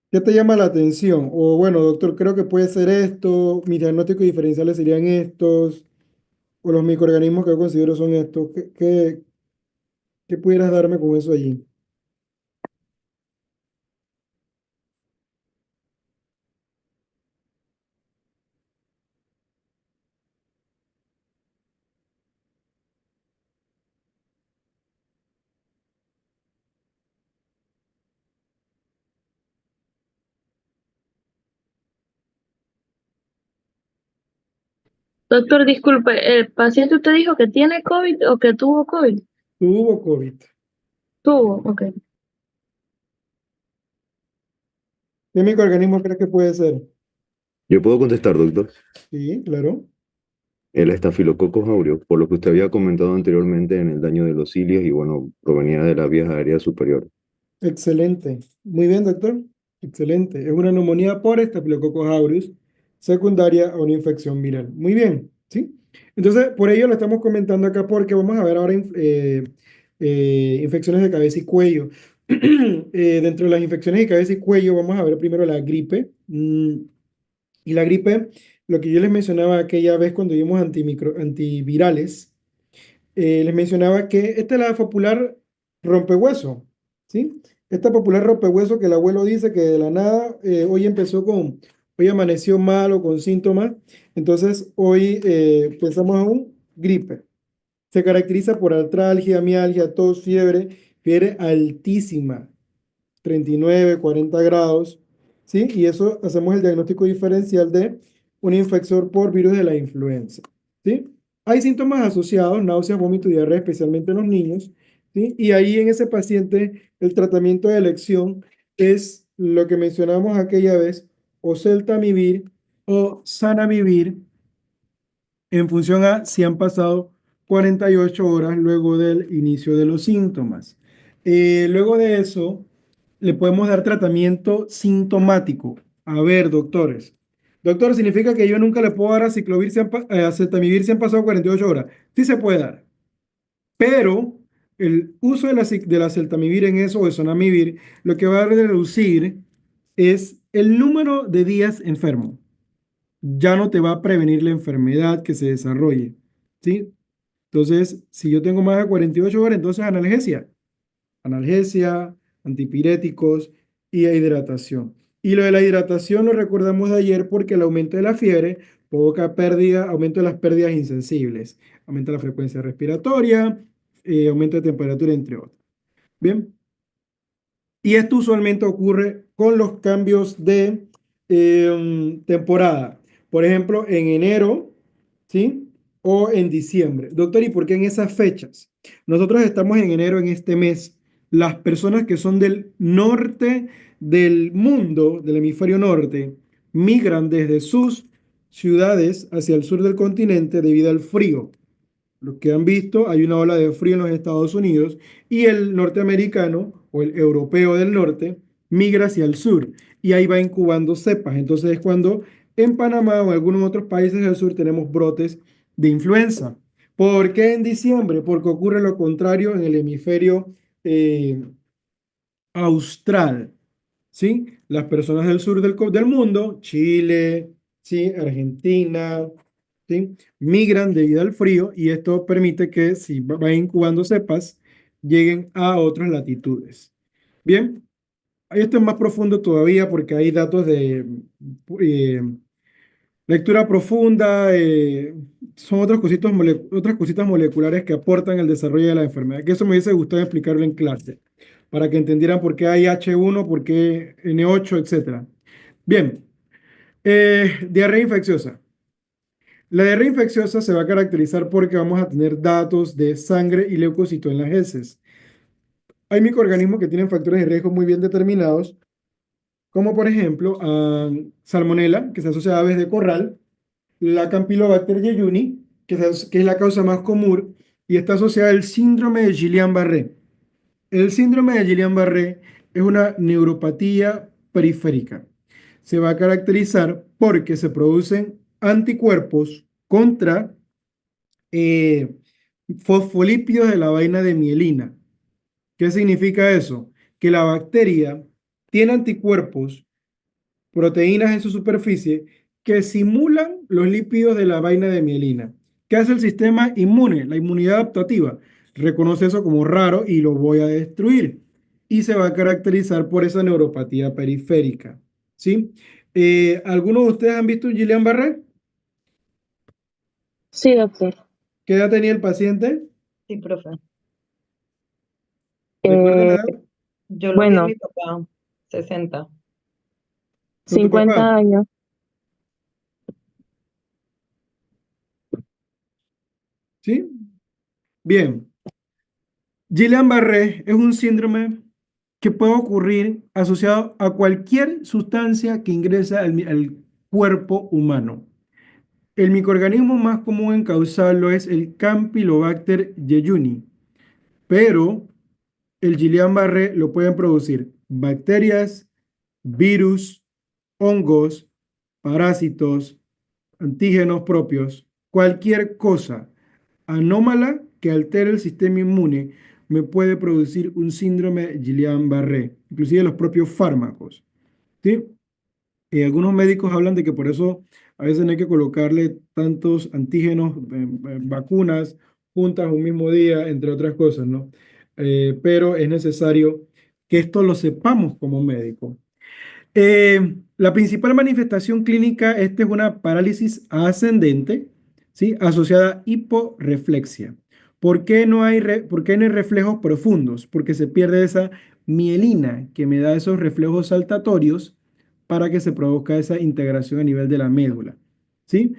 ¿Qué te llama la atención? O bueno, doctor, creo que puede ser esto, mis diagnósticos diferenciales serían estos, o los microorganismos que yo considero son estos. ¿Qué pudieras darme con eso allí? Doctor, disculpe, ¿el paciente usted dijo que tiene COVID o que tuvo COVID? Tuvo COVID. Tuvo, ok. ¿Qué microorganismo crees que puede ser? Yo puedo contestar, doctor. Sí, claro. El estafilococcus aureus, por lo que usted había comentado anteriormente en el daño de los cilios y bueno, provenía de las vías aéreas superiores. Excelente. Muy bien, doctor. Excelente. Es una neumonía por Staphylococcus aureus secundaria a una infección viral. Muy bien, ¿sí? Entonces, por ello lo estamos comentando acá porque vamos a ver ahora infecciones de cabeza y cuello. Dentro de las infecciones de cabeza y cuello vamos a ver primero la gripe. Y la gripe, lo que yo les mencionaba aquella vez cuando vimos antivirales, les mencionaba que esta es la popular rompehueso, ¿sí? Esta popular rompehueso que el abuelo dice que de la nada hoy amaneció malo con síntomas, entonces hoy pensamos en un gripe. Se caracteriza por artralgia, mialgia, tos, fiebre altísima, 39, 40 grados, ¿sí? Y eso hacemos el diagnóstico diferencial de una infección por virus de la influenza, ¿sí? Hay síntomas asociados, náuseas, vómito y diarrea, especialmente en los niños, ¿sí? Y ahí en ese paciente el tratamiento de elección es lo que mencionamos aquella vez, o celtamivir o zanamivir, en función a si han pasado 48 horas luego del inicio de los síntomas. Luego de eso, le podemos dar tratamiento sintomático. A ver, doctores. Doctor, ¿significa que yo nunca le puedo dar acetaminofén si han pasado 48 horas? Sí se puede dar, pero el uso de la acetaminofén en eso, o de sonamivir, lo que va a reducir es el número de días enfermo. ya no te va a prevenir la enfermedad que se desarrolle, ¿sí? Entonces, si yo tengo más de 48 horas, entonces analgesia, antipiréticos y hidratación. Y lo de la hidratación lo recordamos de ayer porque el aumento de la fiebre provoca pérdida, aumento de las pérdidas insensibles, aumenta la frecuencia respiratoria, aumento de temperatura, entre otros. Bien. Y esto usualmente ocurre con los cambios de temporada. Por ejemplo, en enero, ¿sí? O en diciembre. Doctor, ¿y por qué en esas fechas? Nosotros estamos en enero en este mes. Las personas que son del norte del mundo, del hemisferio norte, migran desde sus ciudades hacia el sur del continente debido al frío. Los que han visto, hay una ola de frío en los Estados Unidos y el norteamericano o el europeo del norte migra hacia el sur y ahí va incubando cepas. Entonces es cuando en Panamá o en algunos otros países del sur tenemos brotes de influenza. ¿Por qué en diciembre? Porque ocurre lo contrario en el hemisferio eh, austral. ¿Sí? Las personas del sur del mundo, Chile, ¿sí? Argentina, ¿sí? Migran debido al frío y esto permite que si van incubando cepas, lleguen a otras latitudes. Bien, esto es más profundo todavía porque hay datos de eh, lectura profunda, son otras cositas moleculares que aportan el desarrollo de la enfermedad, que eso me hubiese gustado explicarlo en clase, para que entendieran por qué hay H1, por qué N8, etcétera. Bien, diarrea infecciosa. La diarrea infecciosa se va a caracterizar porque vamos a tener datos de sangre y leucocitos en las heces. Hay microorganismos que tienen factores de riesgo muy bien determinados, como por ejemplo Salmonella, que se asocia a aves de corral, la Campylobacter jejuni, que es la causa más común, y está asociada al síndrome de Guillain-Barré. El síndrome de Guillain-Barré es una neuropatía periférica. Se va a caracterizar porque se producen anticuerpos contra eh, fosfolípidos de la vaina de mielina. ¿Qué significa eso? Que la bacteria tiene anticuerpos, proteínas en su superficie, que simulan los lípidos de la vaina de mielina. ¿Qué hace el sistema inmune? La inmunidad adaptativa. Reconoce eso como raro y lo voy a destruir. Y se va a caracterizar por esa neuropatía periférica. ¿Sí? ¿Algunos de ustedes han visto un Guillain-Barré? Sí, doctor. ¿Qué edad tenía el paciente? Sí, profe. ¿Recuerda la Eh, edad? Yo lo vi en bueno, mi papá, 60. ¿Con tu 50 papá? años. ¿Sí? Bien. Guillain-Barré es un síndrome que puede ocurrir asociado a cualquier sustancia que ingresa al cuerpo humano. El microorganismo más común en causarlo es el Campylobacter jejuni, pero el Guillain-Barré lo pueden producir bacterias, virus, hongos, parásitos, antígenos propios, cualquier cosa anómala que altere el sistema inmune me puede producir un síndrome de Guillain-Barré, inclusive los propios fármacos, ¿sí? Algunos médicos hablan de que por eso a veces no hay que colocarle tantos antígenos, vacunas juntas un mismo día, entre otras cosas, ¿no? Pero es necesario que esto lo sepamos como médicos. La principal manifestación clínica, esta es una parálisis ascendente, ¿sí? Asociada a hiporreflexia. ¿Por qué no hay reflejos profundos? Porque se pierde esa mielina que me da esos reflejos saltatorios para que se produzca esa integración a nivel de la médula, ¿sí?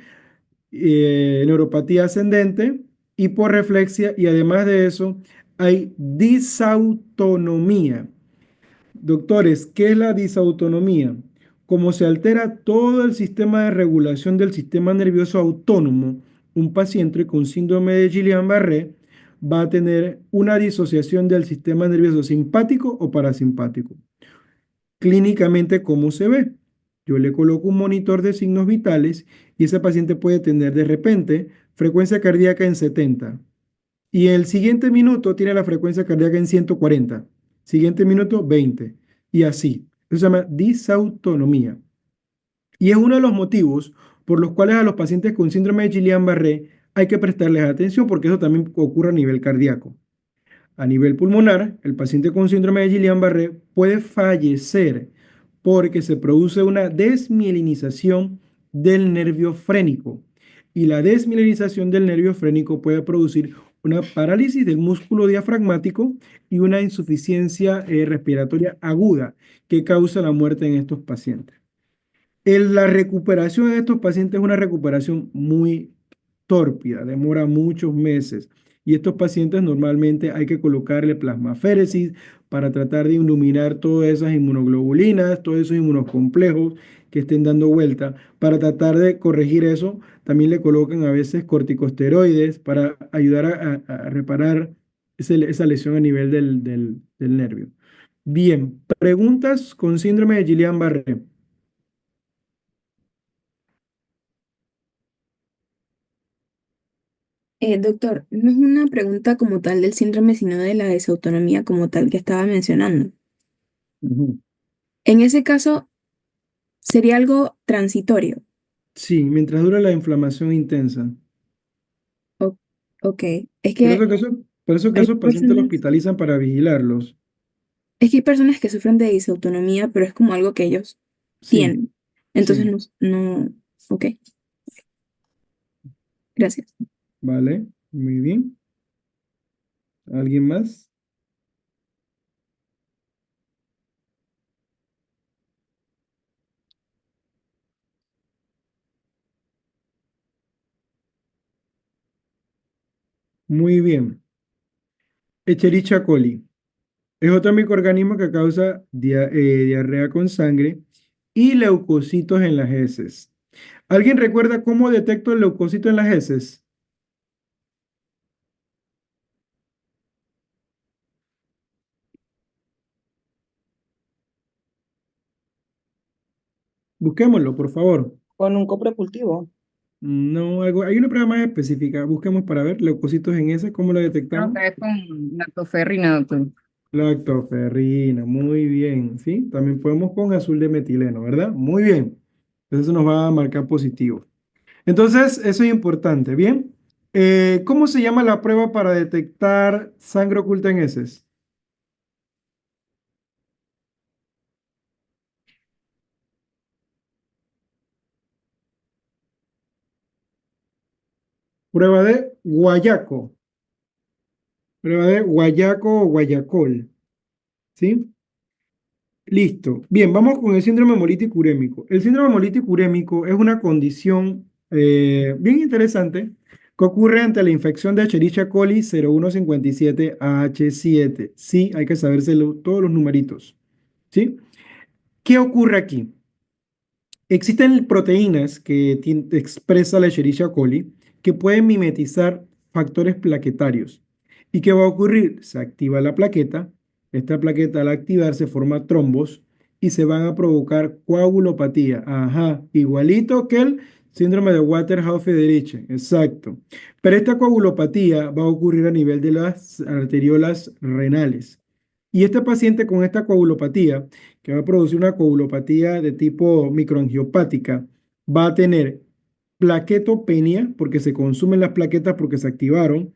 Neuropatía ascendente, hiporreflexia y además de eso hay disautonomía. Doctores, ¿qué es la disautonomía? Como se altera todo el sistema de regulación del sistema nervioso autónomo, un paciente con síndrome de Guillain-Barré va a tener una disociación del sistema nervioso simpático o parasimpático. Clínicamente, ¿cómo se ve? Yo le coloco un monitor de signos vitales y ese paciente puede tener de repente frecuencia cardíaca en 70, y el siguiente minuto tiene la frecuencia cardíaca en 140. Siguiente minuto, 20. Y así. Eso se llama disautonomía. Y es uno de los motivos por los cuales a los pacientes con síndrome de Guillain-Barré hay que prestarles atención porque eso también ocurre a nivel cardíaco. A nivel pulmonar, el paciente con síndrome de Guillain-Barré puede fallecer porque se produce una desmielinización del nervio frénico. Y la desmielinización del nervio frénico puede producir una parálisis del músculo diafragmático y una insuficiencia respiratoria aguda que causa la muerte en estos pacientes. La recuperación de estos pacientes es una recuperación muy tórpida, demora muchos meses. Y estos pacientes normalmente hay que colocarle plasmaféresis para tratar de iluminar todas esas inmunoglobulinas, todos esos inmunocomplejos que estén dando vuelta. Para tratar de corregir eso, también le colocan a veces corticosteroides para ayudar a reparar esa lesión a nivel del nervio. Bien, preguntas con síndrome de Guillain-Barré. Doctor, no es una pregunta como tal del síndrome, sino de la desautonomía como tal que estaba mencionando. Ujú. En ese caso, sería algo transitorio. Sí, mientras dura la inflamación intensa. O- ok, es Por que eso que eso, por eso que hay esos pacientes los personas, hospitalizan para vigilarlos. es que hay personas que sufren de disautonomía, pero es como algo que ellos Sí, tienen. Entonces, sí, no, ok, gracias. vale, muy bien. ¿Alguien más? Muy bien. Escherichia coli es otro microorganismo que causa diarrea con sangre y leucocitos en las heces. ¿Alguien recuerda cómo detecto el leucocito en las heces? Busquémoslo, por favor. Con un copropultivo. No, hay una prueba más específica. Busquemos para ver leucocitos en heces, ¿cómo lo Creo detectamos? que es con lactoferrina, doctor. Lactoferrina, muy bien, ¿sí? También podemos con azul de metileno, ¿verdad? Muy bien. Eso nos va a marcar positivo. Entonces, eso es importante, ¿bien? ¿Cómo se llama la prueba para detectar sangre oculta en heces? Prueba de Guayaco. Prueba de Guayaco o Guayacol, ¿sí? Listo. Bien, vamos con el síndrome hemolítico urémico. El síndrome hemolítico urémico es una condición bien interesante que ocurre ante la infección de Escherichia coli 0157AH7. Sí, hay que saberse todos los numeritos. ¿Sí? ¿Qué ocurre aquí? Existen proteínas que expresa la Escherichia coli que pueden mimetizar factores plaquetarios. ¿Y qué va a ocurrir? Se activa la plaqueta, esta plaqueta al activarse forma trombos y se van a provocar coagulopatía. Ajá, igualito que el síndrome de Waterhouse-Federici, exacto. Pero esta coagulopatía va a ocurrir a nivel de las arteriolas renales. Y este paciente con esta coagulopatía, que va a producir una coagulopatía de tipo microangiopática, va a tener plaquetopenia, porque se consumen las plaquetas porque se activaron,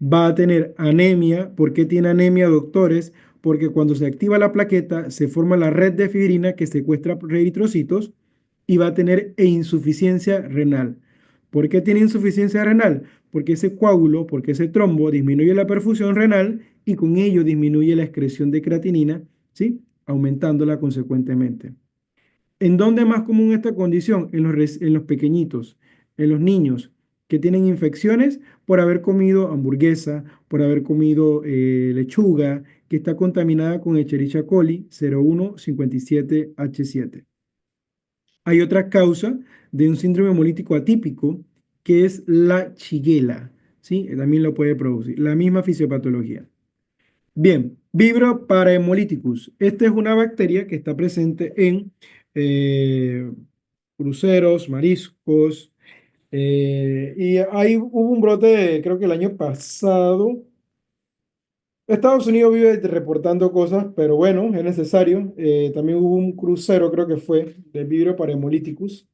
va a tener anemia. ¿Por qué tiene anemia, doctores? Porque cuando se activa la plaqueta se forma la red de fibrina que secuestra eritrocitos y va a tener insuficiencia renal. ¿Por qué tiene insuficiencia renal? Porque ese coágulo, porque ese trombo disminuye la perfusión renal y con ello disminuye la excreción de creatinina, ¿sí? Aumentándola consecuentemente. ¿En dónde es más común esta condición? En los pequeñitos, en los niños que tienen infecciones por haber comido hamburguesa, por haber comido lechuga, que está contaminada con Escherichia coli 0157H7. Hay otra causa de un síndrome hemolítico atípico que es la shigella, ¿sí? También lo puede producir, la misma fisiopatología. Bien, Vibrio parahemolyticus. Esta es una bacteria que está presente en eh, cruceros, mariscos, y ahí hubo un brote, creo que el año pasado. Estados Unidos vive reportando cosas, pero bueno, es necesario. También hubo un crucero, creo que fue, de Vibrio parahemolyticus.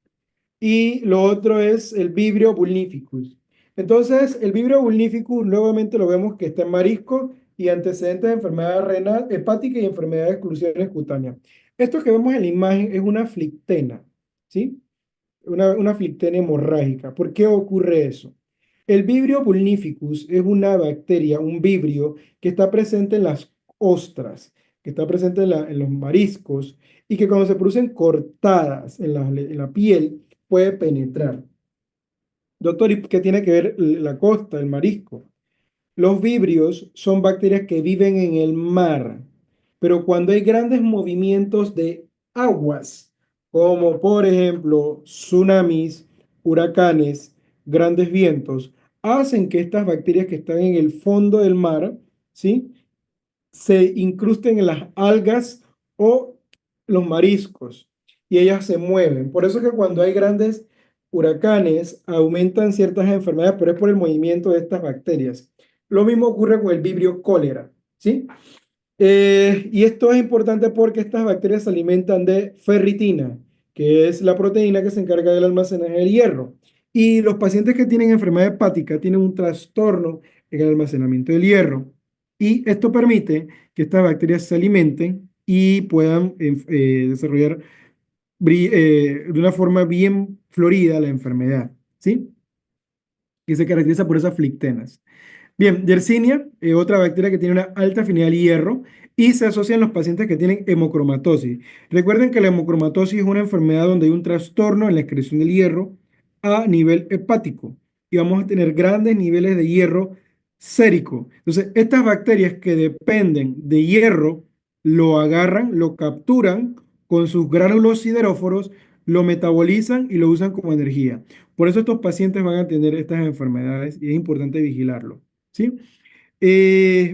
y lo otro es el Vibrio vulnificus. Entonces, el Vibrio vulnificus nuevamente lo vemos que está en marisco y antecedentes de enfermedad renal, hepática y enfermedad de exclusiones cutáneas. Esto que vemos en la imagen es una flictena, ¿sí? Una flictena hemorrágica. ¿Por qué ocurre eso? El Vibrio vulnificus es una bacteria, un vibrio, que está presente en las ostras, que está presente en los mariscos y que cuando se producen cortadas en la piel puede penetrar. Doctor, ¿y qué tiene que ver la costa, el marisco? Los vibrios son bacterias que viven en el mar, pero cuando hay grandes movimientos de aguas, como por ejemplo tsunamis, huracanes, grandes vientos, hacen que estas bacterias que están en el fondo del mar, ¿sí?, se incrusten en las algas o los mariscos y ellas se mueven. Por eso es que cuando hay grandes huracanes aumentan ciertas enfermedades, pero es por el movimiento de estas bacterias. Lo mismo ocurre con el vibrio cólera, ¿sí? Y esto es importante porque estas bacterias se alimentan de ferritina, que es la proteína que se encarga del almacenaje del hierro. Y los pacientes que tienen enfermedad hepática tienen un trastorno en el almacenamiento del hierro. Y esto permite que estas bacterias se alimenten y puedan desarrollar de una forma bien florida la enfermedad, ¿sí? Que se caracteriza por esas flictenas. Bien, Yersinia, otra bacteria que tiene una alta afinidad al hierro y se asocia en los pacientes que tienen hemocromatosis. Recuerden que la hemocromatosis es una enfermedad donde hay un trastorno en la excreción del hierro a nivel hepático y vamos a tener grandes niveles de hierro sérico. Entonces, estas bacterias que dependen de hierro lo agarran, lo capturan con sus gránulos sideróforos, lo metabolizan y lo usan como energía. Por eso estos pacientes van a tener estas enfermedades y es importante vigilarlo. ¿Sí?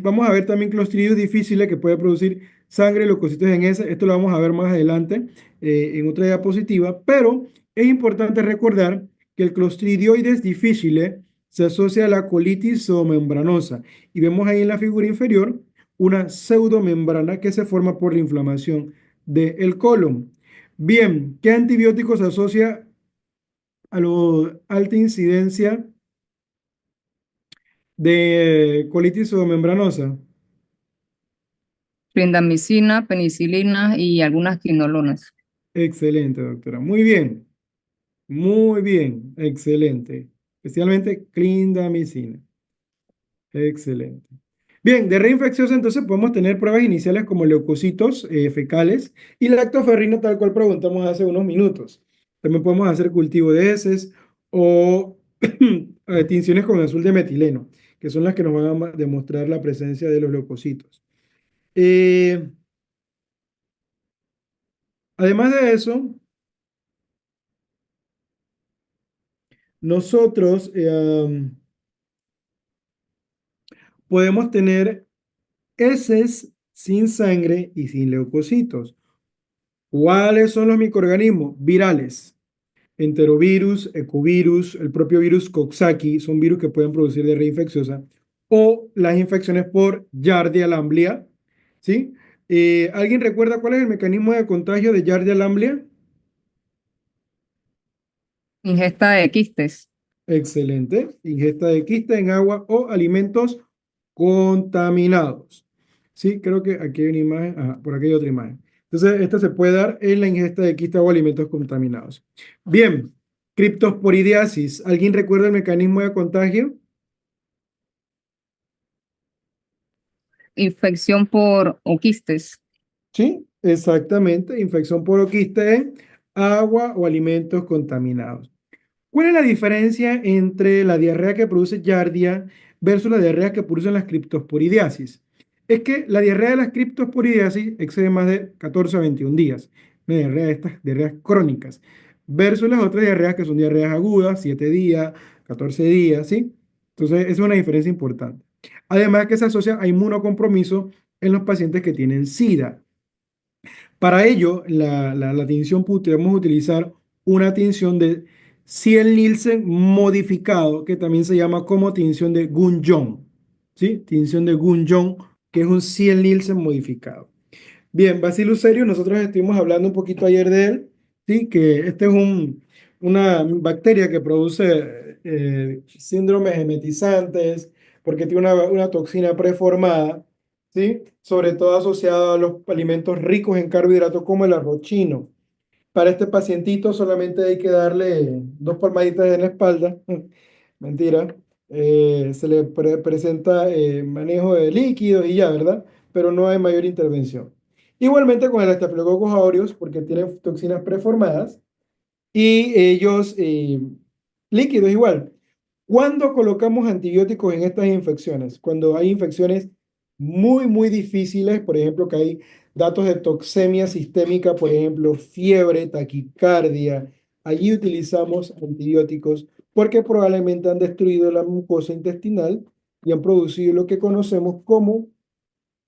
Vamos a ver también clostridios difíciles que puede producir sangre, leucocitos en ese. Esto lo vamos a ver más adelante en otra diapositiva, pero es importante recordar que el clostridioides difficile se asocia a la colitis zoonembranosa y vemos ahí en la figura inferior una pseudomembrana que se forma por la inflamación del colon. Bien, ¿qué antibiótico se asocia a la alta incidencia de colitis membranosa? Clindamicina, penicilina y algunas quinolonas. Excelente, doctora. Muy bien, excelente. Especialmente clindamicina. Excelente. Bien, de reinfecciosa entonces podemos tener pruebas iniciales como leucocitos fecales y lactoferrina tal cual preguntamos hace unos minutos. También podemos hacer cultivo de heces o tinciones con azul de metileno, que son las que nos van a demostrar la presencia de los leucocitos. Además de eso, nosotros podemos tener heces sin sangre y sin leucocitos. ¿Cuáles son los microorganismos? Virales. Enterovirus, ecovirus, el propio virus Coxsackie, son virus que pueden producir diarrea infecciosa. O las infecciones por Giardia lamblia, ¿sí? ¿Alguien recuerda cuál es el mecanismo de contagio de Giardia lamblia? Ingesta de quistes. Excelente. Ingesta de quiste en agua o alimentos contaminados. Sí, creo que aquí hay una imagen. Ajá, por aquí hay otra imagen. Entonces, esto se puede dar en la ingesta de quiste o alimentos contaminados. Bien, criptosporidiasis. ¿Alguien recuerda el mecanismo de contagio? Infección por oquistes. Sí, exactamente. Infección por oquiste en agua o alimentos contaminados. ¿Cuál es la diferencia entre la diarrea que produce Giardia versus la diarrea que producen las criptosporidiasis? Es que la diarrea de las criptosporidiasis excede más de 14 a 21 días. Una diarrea de estas diarreas crónicas. Versus las otras diarreas que son diarreas agudas, 7 días, 14 días, ¿sí? Entonces, esa es una diferencia importante. Además que se asocia a inmunocompromiso en los pacientes que tienen SIDA. Para ello, la tinción podemos utilizar una tinción de Ciel-Nielsen modificado, que también se llama como tinción de Gunjong, ¿sí? Tinción de Gunjong, que es un Ciel-Nielsen modificado. Bien, Bacillus cereus, nosotros estuvimos hablando un poquito ayer de él, ¿sí? Que este es una bacteria que produce síndromes emetizantes porque tiene una toxina preformada, ¿sí? Sobre todo asociada a los alimentos ricos en carbohidratos como el arroz chino. Para este pacientito solamente hay que darle 2 palmaditas en la espalda. Mentira. Se le presenta manejo de líquidos y ya, ¿verdad? Pero no hay mayor intervención. Igualmente con el Staphylococcus aureus, porque tienen toxinas preformadas y ellos, líquidos igual. ¿Cuándo colocamos antibióticos en estas infecciones? Cuando hay infecciones muy, muy difíciles, por ejemplo, que hay datos de toxemia sistémica, por ejemplo, fiebre, taquicardia. Allí utilizamos antibióticos porque probablemente han destruido la mucosa intestinal y han producido lo que conocemos como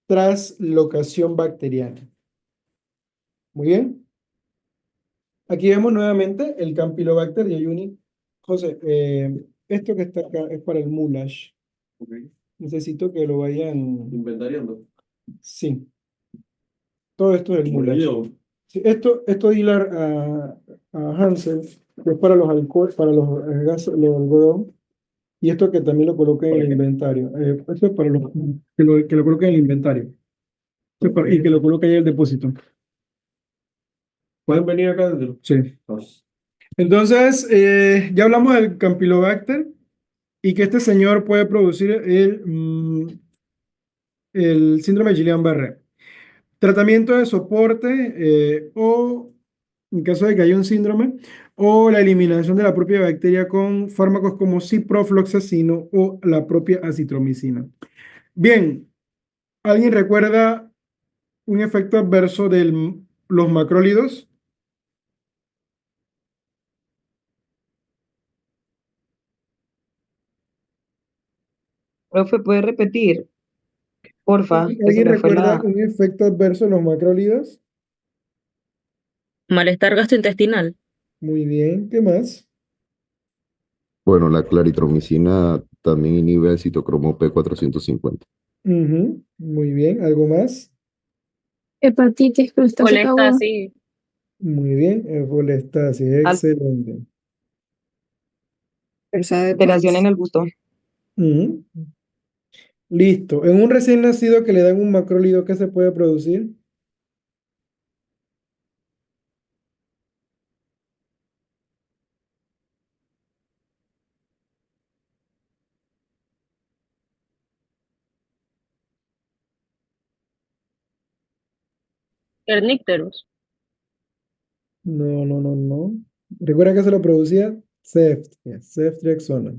traslocación bacteriana. Muy bien. Aquí vemos nuevamente el Campylobacter jejuni. José, esto que está acá es para el moulash. Necesito que lo vayan inventariando. Sí, todo esto es el moulash. Sí, esto hilar a Hansen, que es para los alcohol, para los algodón, y esto que también lo coloquen en el inventario. Esto es para los que lo coloquen en el inventario. Y que lo coloquen en el depósito. ¿Pueden venir acá adentro? Sí. Entonces, ya hablamos del Campylobacter y que este señor puede producir el síndrome de Guillain-Barré. Tratamiento de soporte o, en caso de que haya un síndrome, o la eliminación de la propia bacteria con fármacos como ciprofloxacino o la propia acitromicina. Bien, ¿alguien recuerda un efecto adverso de los macrólidos? Profe, ¿puede repetir? Porfa, que se ¿Alguien me fue recuerda la... un efecto adverso de los macrólidos? Malestar gastrointestinal. Muy bien, ¿qué más? Bueno, la claritromicina también inhibe el citocromo P450. Ujú, muy bien, ¿algo más? Hepatitis, crustácea aguda. Colestasis. Muy bien, efolestasis, excelente. Persa de Alteración en Pons. el gusto. Ujú, listo. En un recién nacido que le dan un macrólido, ¿qué se puede producir? Kernicterus. No, no, no, no. ¿Recuerda que se lo producía? Ceftriaxona.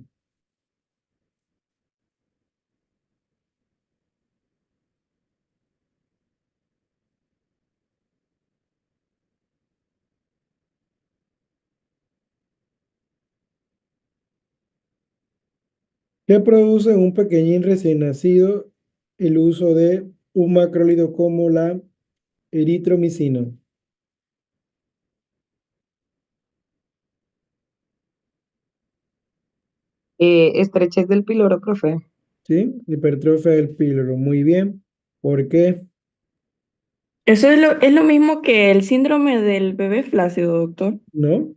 ¿Qué produce en un pequeñín recién nacido el uso de un macrólido como la eritromicina? Estrechez del píloro, profe. ¿Sí? Hipertrofia del píloro. Muy bien. ¿Por qué? Eso es lo mismo que el síndrome del bebé flácido, doctor. ¿No?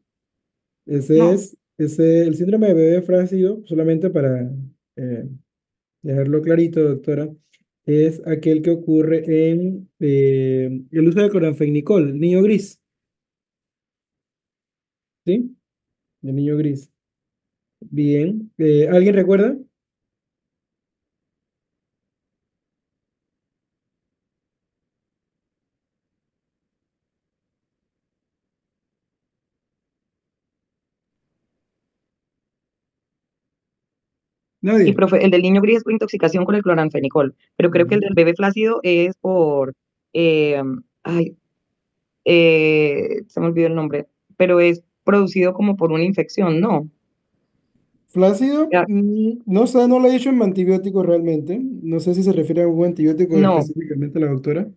No. El síndrome de bebé flácido, solamente para eh, dejarlo clarito, doctora, es aquel que ocurre en el uso de cloranfenicol, el niño gris, ¿sí? El niño gris. Bien. ¿Alguien recuerda? Y Nadie. profe, el del niño gris es por intoxicación con el cloranfenicol, pero creo que el del bebé flácido es por, eh, ay, se me olvidó el nombre, pero es producido como por una infección, ¿no? Flácido, Ya, no sé, no lo he dicho en antibiótico realmente. No sé si se refiere a algún antibiótico no, específicamente la doctora.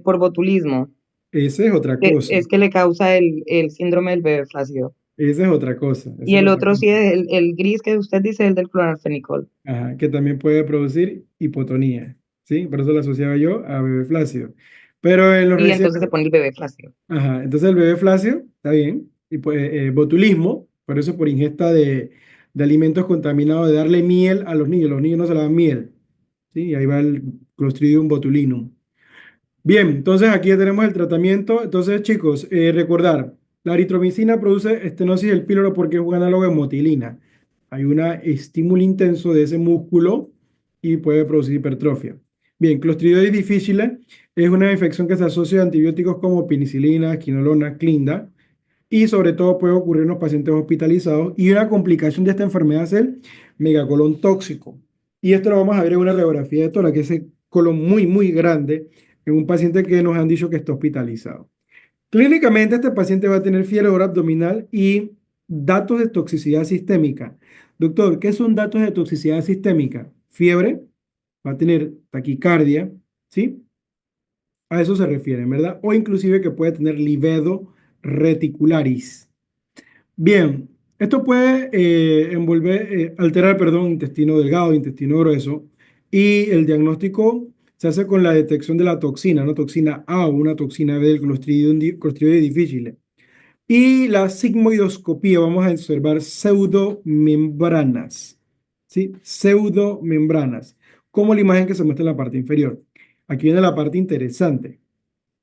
por botulismo, Esa es otra que cosa. es que le causa el síndrome del bebé flácido. Esa es otra cosa. Y Esa es el otra otro sí cosa. es el gris que usted dice, el del cloranfenicol. Ajá, que también puede producir hipotonía, ¿sí? Por eso lo asociaba yo a bebé flácido. Pero en los Y recién... entonces se pone el bebé flácido. Ajá, entonces el bebé flácido, está bien. y pues, botulismo, por eso por ingesta de alimentos contaminados, de darle miel a los niños no se le dan miel, ¿sí? Y ahí va el Clostridium botulinum. Bien, entonces aquí ya tenemos el tratamiento. Entonces, chicos, recordar, la eritromicina produce estenosis del píloro porque es un análogo de motilina. Hay un estímulo intenso de ese músculo y puede producir hipertrofia. Bien, Clostridioides difficile es una infección que se asocia a antibióticos como penicilina, quinolona, clinda, y sobre todo puede ocurrir en los pacientes hospitalizados. Y una complicación de esta enfermedad es el megacolon tóxico. Y esto lo vamos a ver en una radiografía de tórax, que es ese colon muy, muy grande en un paciente que nos han dicho que está hospitalizado. Clínicamente, este paciente va a tener fiebre oral abdominal y datos de toxicidad sistémica. Doctor, ¿qué son datos de toxicidad sistémica? Fiebre, va a tener taquicardia, ¿sí? A eso se refieren, ¿verdad? O inclusive que puede tener livedo reticularis. Bien, esto puede alterar, perdón, intestino delgado, intestino grueso, y el diagnóstico se hace con la detección de la toxina, una toxina A o una toxina B del Clostridium difficile. Y la sigmoidoscopía, vamos a observar pseudomembranas, ¿sí? Pseudomembranas, como la imagen que se muestra en la parte inferior. Aquí viene la parte interesante.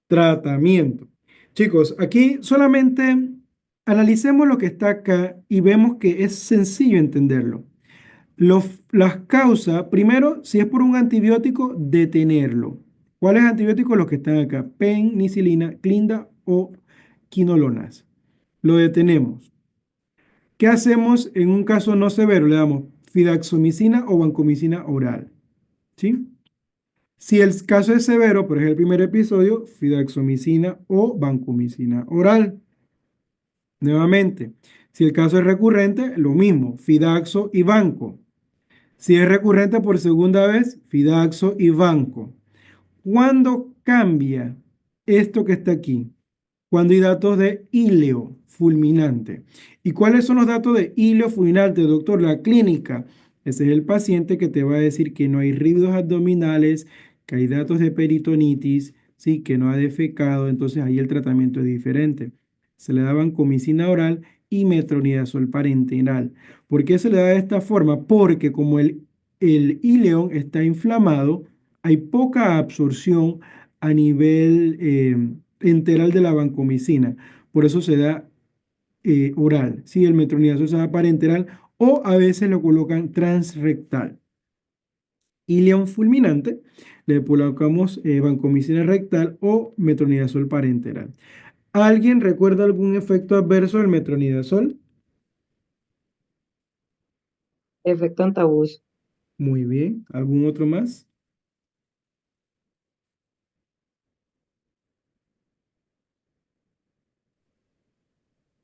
Tratamiento. Chicos, aquí solamente analicemos lo que está acá y vemos que es sencillo entenderlo. Las causas, primero, si es por un antibiótico, detenerlo. ¿Cuáles antibióticos? Los que están acá, penicilina, clinda o quinolonas. Lo detenemos. ¿Qué hacemos en un caso no severo? Le damos fidaxomicina o vancomicina oral. ¿Sí? Si el caso es severo, por ejemplo, el primer episodio, fidaxomicina o vancomicina oral. Nuevamente, si el caso es recurrente, lo mismo, fidaxo y vanco. Si es recurrente por segunda vez, fidaxo y vanco. ¿Cuándo cambia esto que está aquí? Cuando hay datos de íleo fulminante. ¿Y cuáles son los datos de íleo fulminante, doctor? La clínica. Ese es el paciente que te va a decir que no hay ruidos abdominales, que hay datos de peritonitis, sí, que no ha defecado, entonces ahí el tratamiento es diferente. Se le da vancomicina oral y metronidazol parenteral. ¿Por qué se le da de esta forma? Porque como el íleon está inflamado, hay poca absorción a nivel enteral de la vancomicina. Por eso se da oral. ¿Sí? El metronidazol se da parenteral o a veces lo colocan transrectal. Ileón fulminante, le colocamos vancomicina rectal o metronidazol parenteral. ¿Alguien recuerda algún efecto adverso del metronidazol? Efecto antabús. Muy bien. ¿Algún otro más?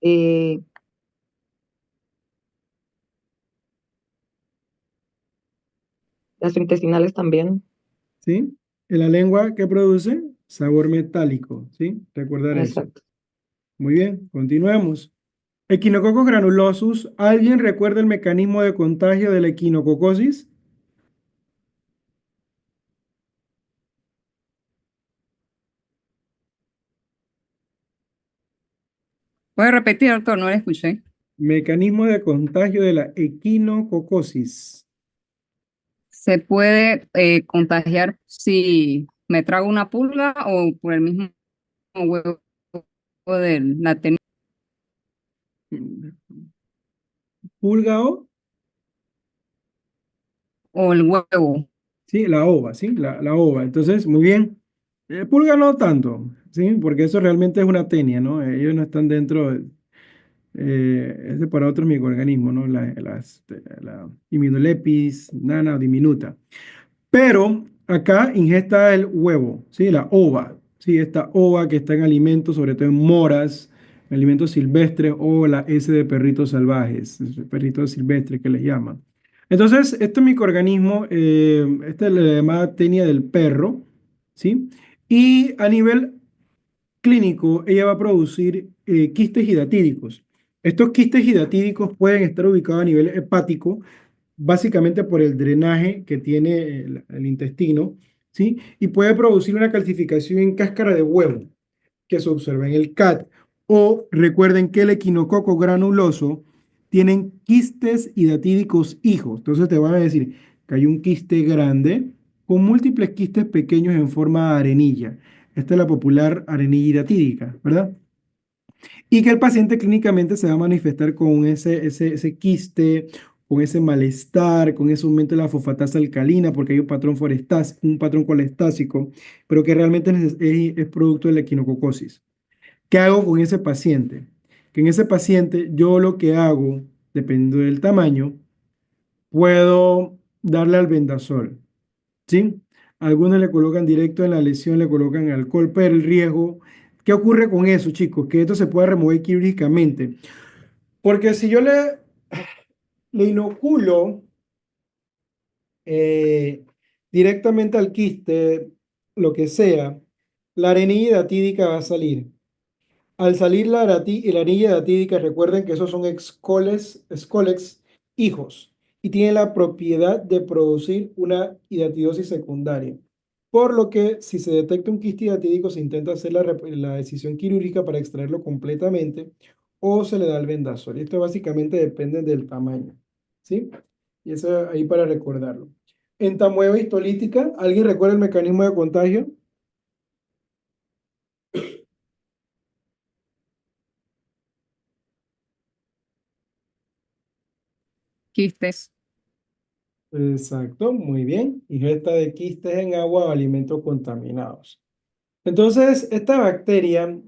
Eh, gastrointestinales también. ¿Sí? En la lengua, ¿qué produce? Sabor metálico. ¿Sí? Recordar eso. Exacto. Muy bien, continuemos. Equinococcus granulosus. ¿Alguien recuerda el mecanismo de contagio de la equinococosis? ¿Puede repetir, doctor? No le escuché. Mecanismo de contagio de la equinococosis. ¿Se puede contagiar si me trago una pulga o por el mismo huevo de la tenía Púlgao, o el huevo? sí, la ova, sí, la ova. Entonces, muy bien. Pulga no tanto, sí, porque eso realmente es una tenia, ¿no? Ellos no están dentro, es de para otros microorganismos, ¿no? La Immunolepis, nana, diminuta. Pero acá ingesta el huevo, ¿sí? La ova, ¿sí? Esta ova que está en alimentos, sobre todo en moras, en alimentos silvestres o la S de perritos salvajes, perritos silvestres que les llaman. Entonces, este microorganismo, esta es la llamada tenia del perro, ¿sí? Y a nivel clínico, ella va a producir quistes hidatídicos. Estos quistes hidatídicos pueden estar ubicados a nivel hepático, básicamente por el drenaje que tiene el intestino, ¿sí? Y puede producir una calcificación en cáscara de huevo, que se observa en el CAT. O recuerden que el equinococo granuloso tienen quistes hidatídicos hijos. Entonces te van a decir que hay un quiste grande con múltiples quistes pequeños en forma de arenilla. Esta es la popular arenilla hidatídica, ¿verdad? Y que el paciente clínicamente se va a manifestar con ese quiste, con ese malestar, con ese aumento de la fosfatasa alcalina, porque hay un patrón colestásico, pero que realmente es producto de la equinococosis. ¿Qué hago con ese paciente? Que en ese paciente yo lo que hago, dependiendo del tamaño, puedo darle albendazol, ¿sí? Algunos le colocan directo en la lesión, le colocan alcohol, pero el riesgo, ¿qué ocurre con eso, chicos? Que esto se puede remover quirúrgicamente. Porque si yo le inoculo eh, directamente al quiste, lo que sea, la arenilla hidatídica va a salir. Al salir la anilla datídica, recuerden que esos son escolex hijos y tienen la propiedad de producir una hidatidosis secundaria. Por lo que si se detecta un quiste hidatídico, se intenta hacer la decisión quirúrgica para extraerlo completamente o se le da el vendazol. Y esto básicamente depende del tamaño, ¿sí? Y eso ahí para recordarlo. Entamueba histolítica, ¿alguien recuerda el mecanismo de contagio? Quistes. Exacto, muy bien. Ingesta de quistes en agua o alimentos contaminados. Entonces, esta bacteria,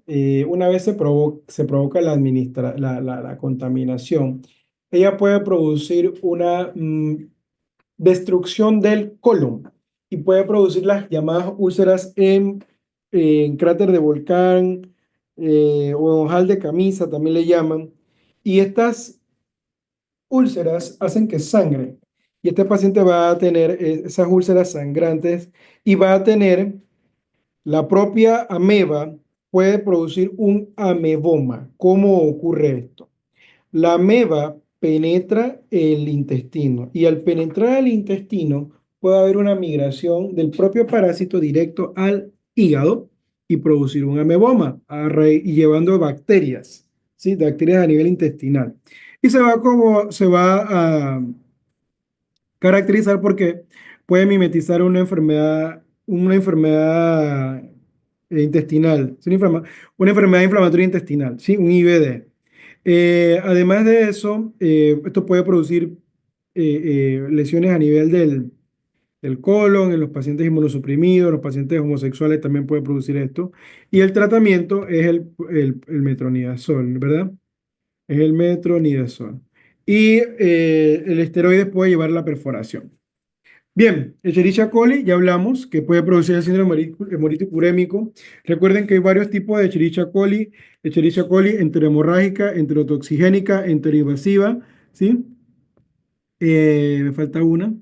una vez se provoca la contaminación, ella puede producir una destrucción del colon y puede producir las llamadas úlceras en cráter de volcán o en ojal de camisa, también le llaman. Y estas úlceras hacen que sangre. Y este paciente va a tener esas úlceras sangrantes y va a tener la propia ameba, puede producir un ameboma. ¿Cómo ocurre esto? La ameba penetra el intestino y al penetrar el intestino puede haber una migración del propio parásito directo al hígado y producir un ameboma y llevando bacterias, ¿sí? Bacterias a nivel intestinal. Y se va a caracterizar porque puede mimetizar una enfermedad intestinal, es una enfermedad inflamatoria intestinal, ¿sí? Un IBD. Además de eso, esto puede producir lesiones a nivel del colon, en los pacientes inmunosuprimidos, los pacientes homosexuales también puede producir esto. Y el tratamiento es el metronidazol, ¿verdad? Es el metronidazol. Y el esteroide puede llevar a la perforación. Bien, Escherichia coli, ya hablamos, que puede producir el síndrome hemolítico urémico. Recuerden que hay varios tipos de Escherichia coli enterohemorrágica, enterotoxigénica, enteroinvasiva, ¿sí? Me falta una,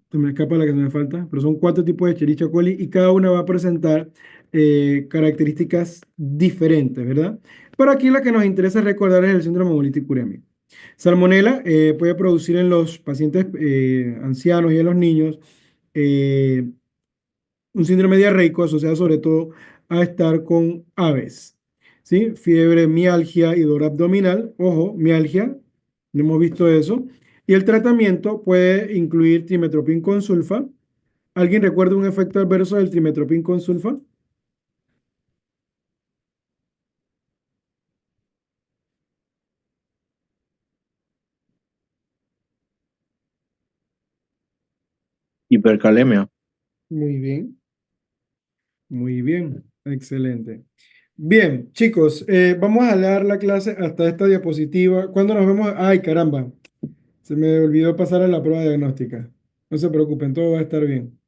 se me escapa la que se me falta, pero son 4 tipos de Escherichia coli y cada una va a presentar características diferentes, ¿verdad? Pero aquí la que nos interesa recordar es el síndrome hemolítico urémico. Salmonela puede producir en los pacientes ancianos y en los niños eh, un síndrome diarreico asociado sobre todo a estar con aves, ¿sí? Fiebre, mialgia y dolor abdominal. Ojo, mialgia, no hemos visto eso. Y el tratamiento puede incluir trimetoprim con sulfa. ¿Alguien recuerda un efecto adverso del trimetoprim con sulfa? Hipercalemia. Muy bien. Muy bien, excelente. Bien, chicos, vamos a leer la clase hasta esta diapositiva. ¿Cuándo nos vemos? Ay, caramba, se me olvidó pasar a la prueba diagnóstica. No se preocupen, todo va a estar bien.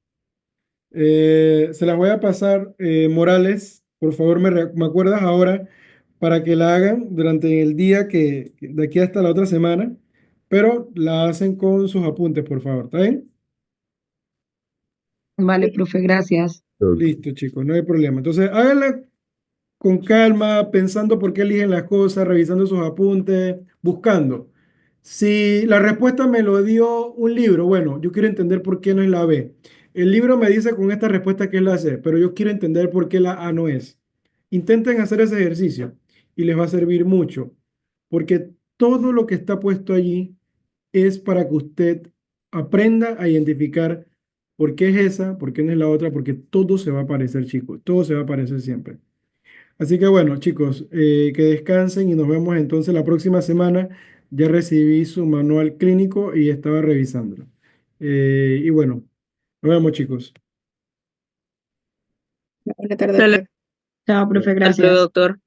Se las voy a pasar, Morales, por favor, me acuerdas ahora para que la hagan durante el día de aquí hasta la otra semana, pero la hacen con sus apuntes, por favor, ¿está bien? Vale, profe, gracias. Listo, chicos, no hay problema. Entonces, háganla con calma, pensando por qué eligen las cosas, revisando sus apuntes, buscando. Si la respuesta me lo dio un libro, bueno, yo quiero entender por qué no es la B. El libro me dice con esta respuesta que es la C, pero yo quiero entender por qué la A no es. Intenten hacer ese ejercicio y les va a servir mucho, porque todo lo que está puesto allí es para que usted aprenda a identificar por qué es esa, por qué no es la otra, porque todo se va a parecer, chicos, todo se va a parecer siempre. Así que bueno, chicos, que descansen y nos vemos entonces la próxima semana. Ya recibí su manual clínico y estaba revisándolo. Y bueno, nos vemos, chicos. Buena tarde, Dale. doctor. Chao, profe, Hasta luego, gracias. doctor.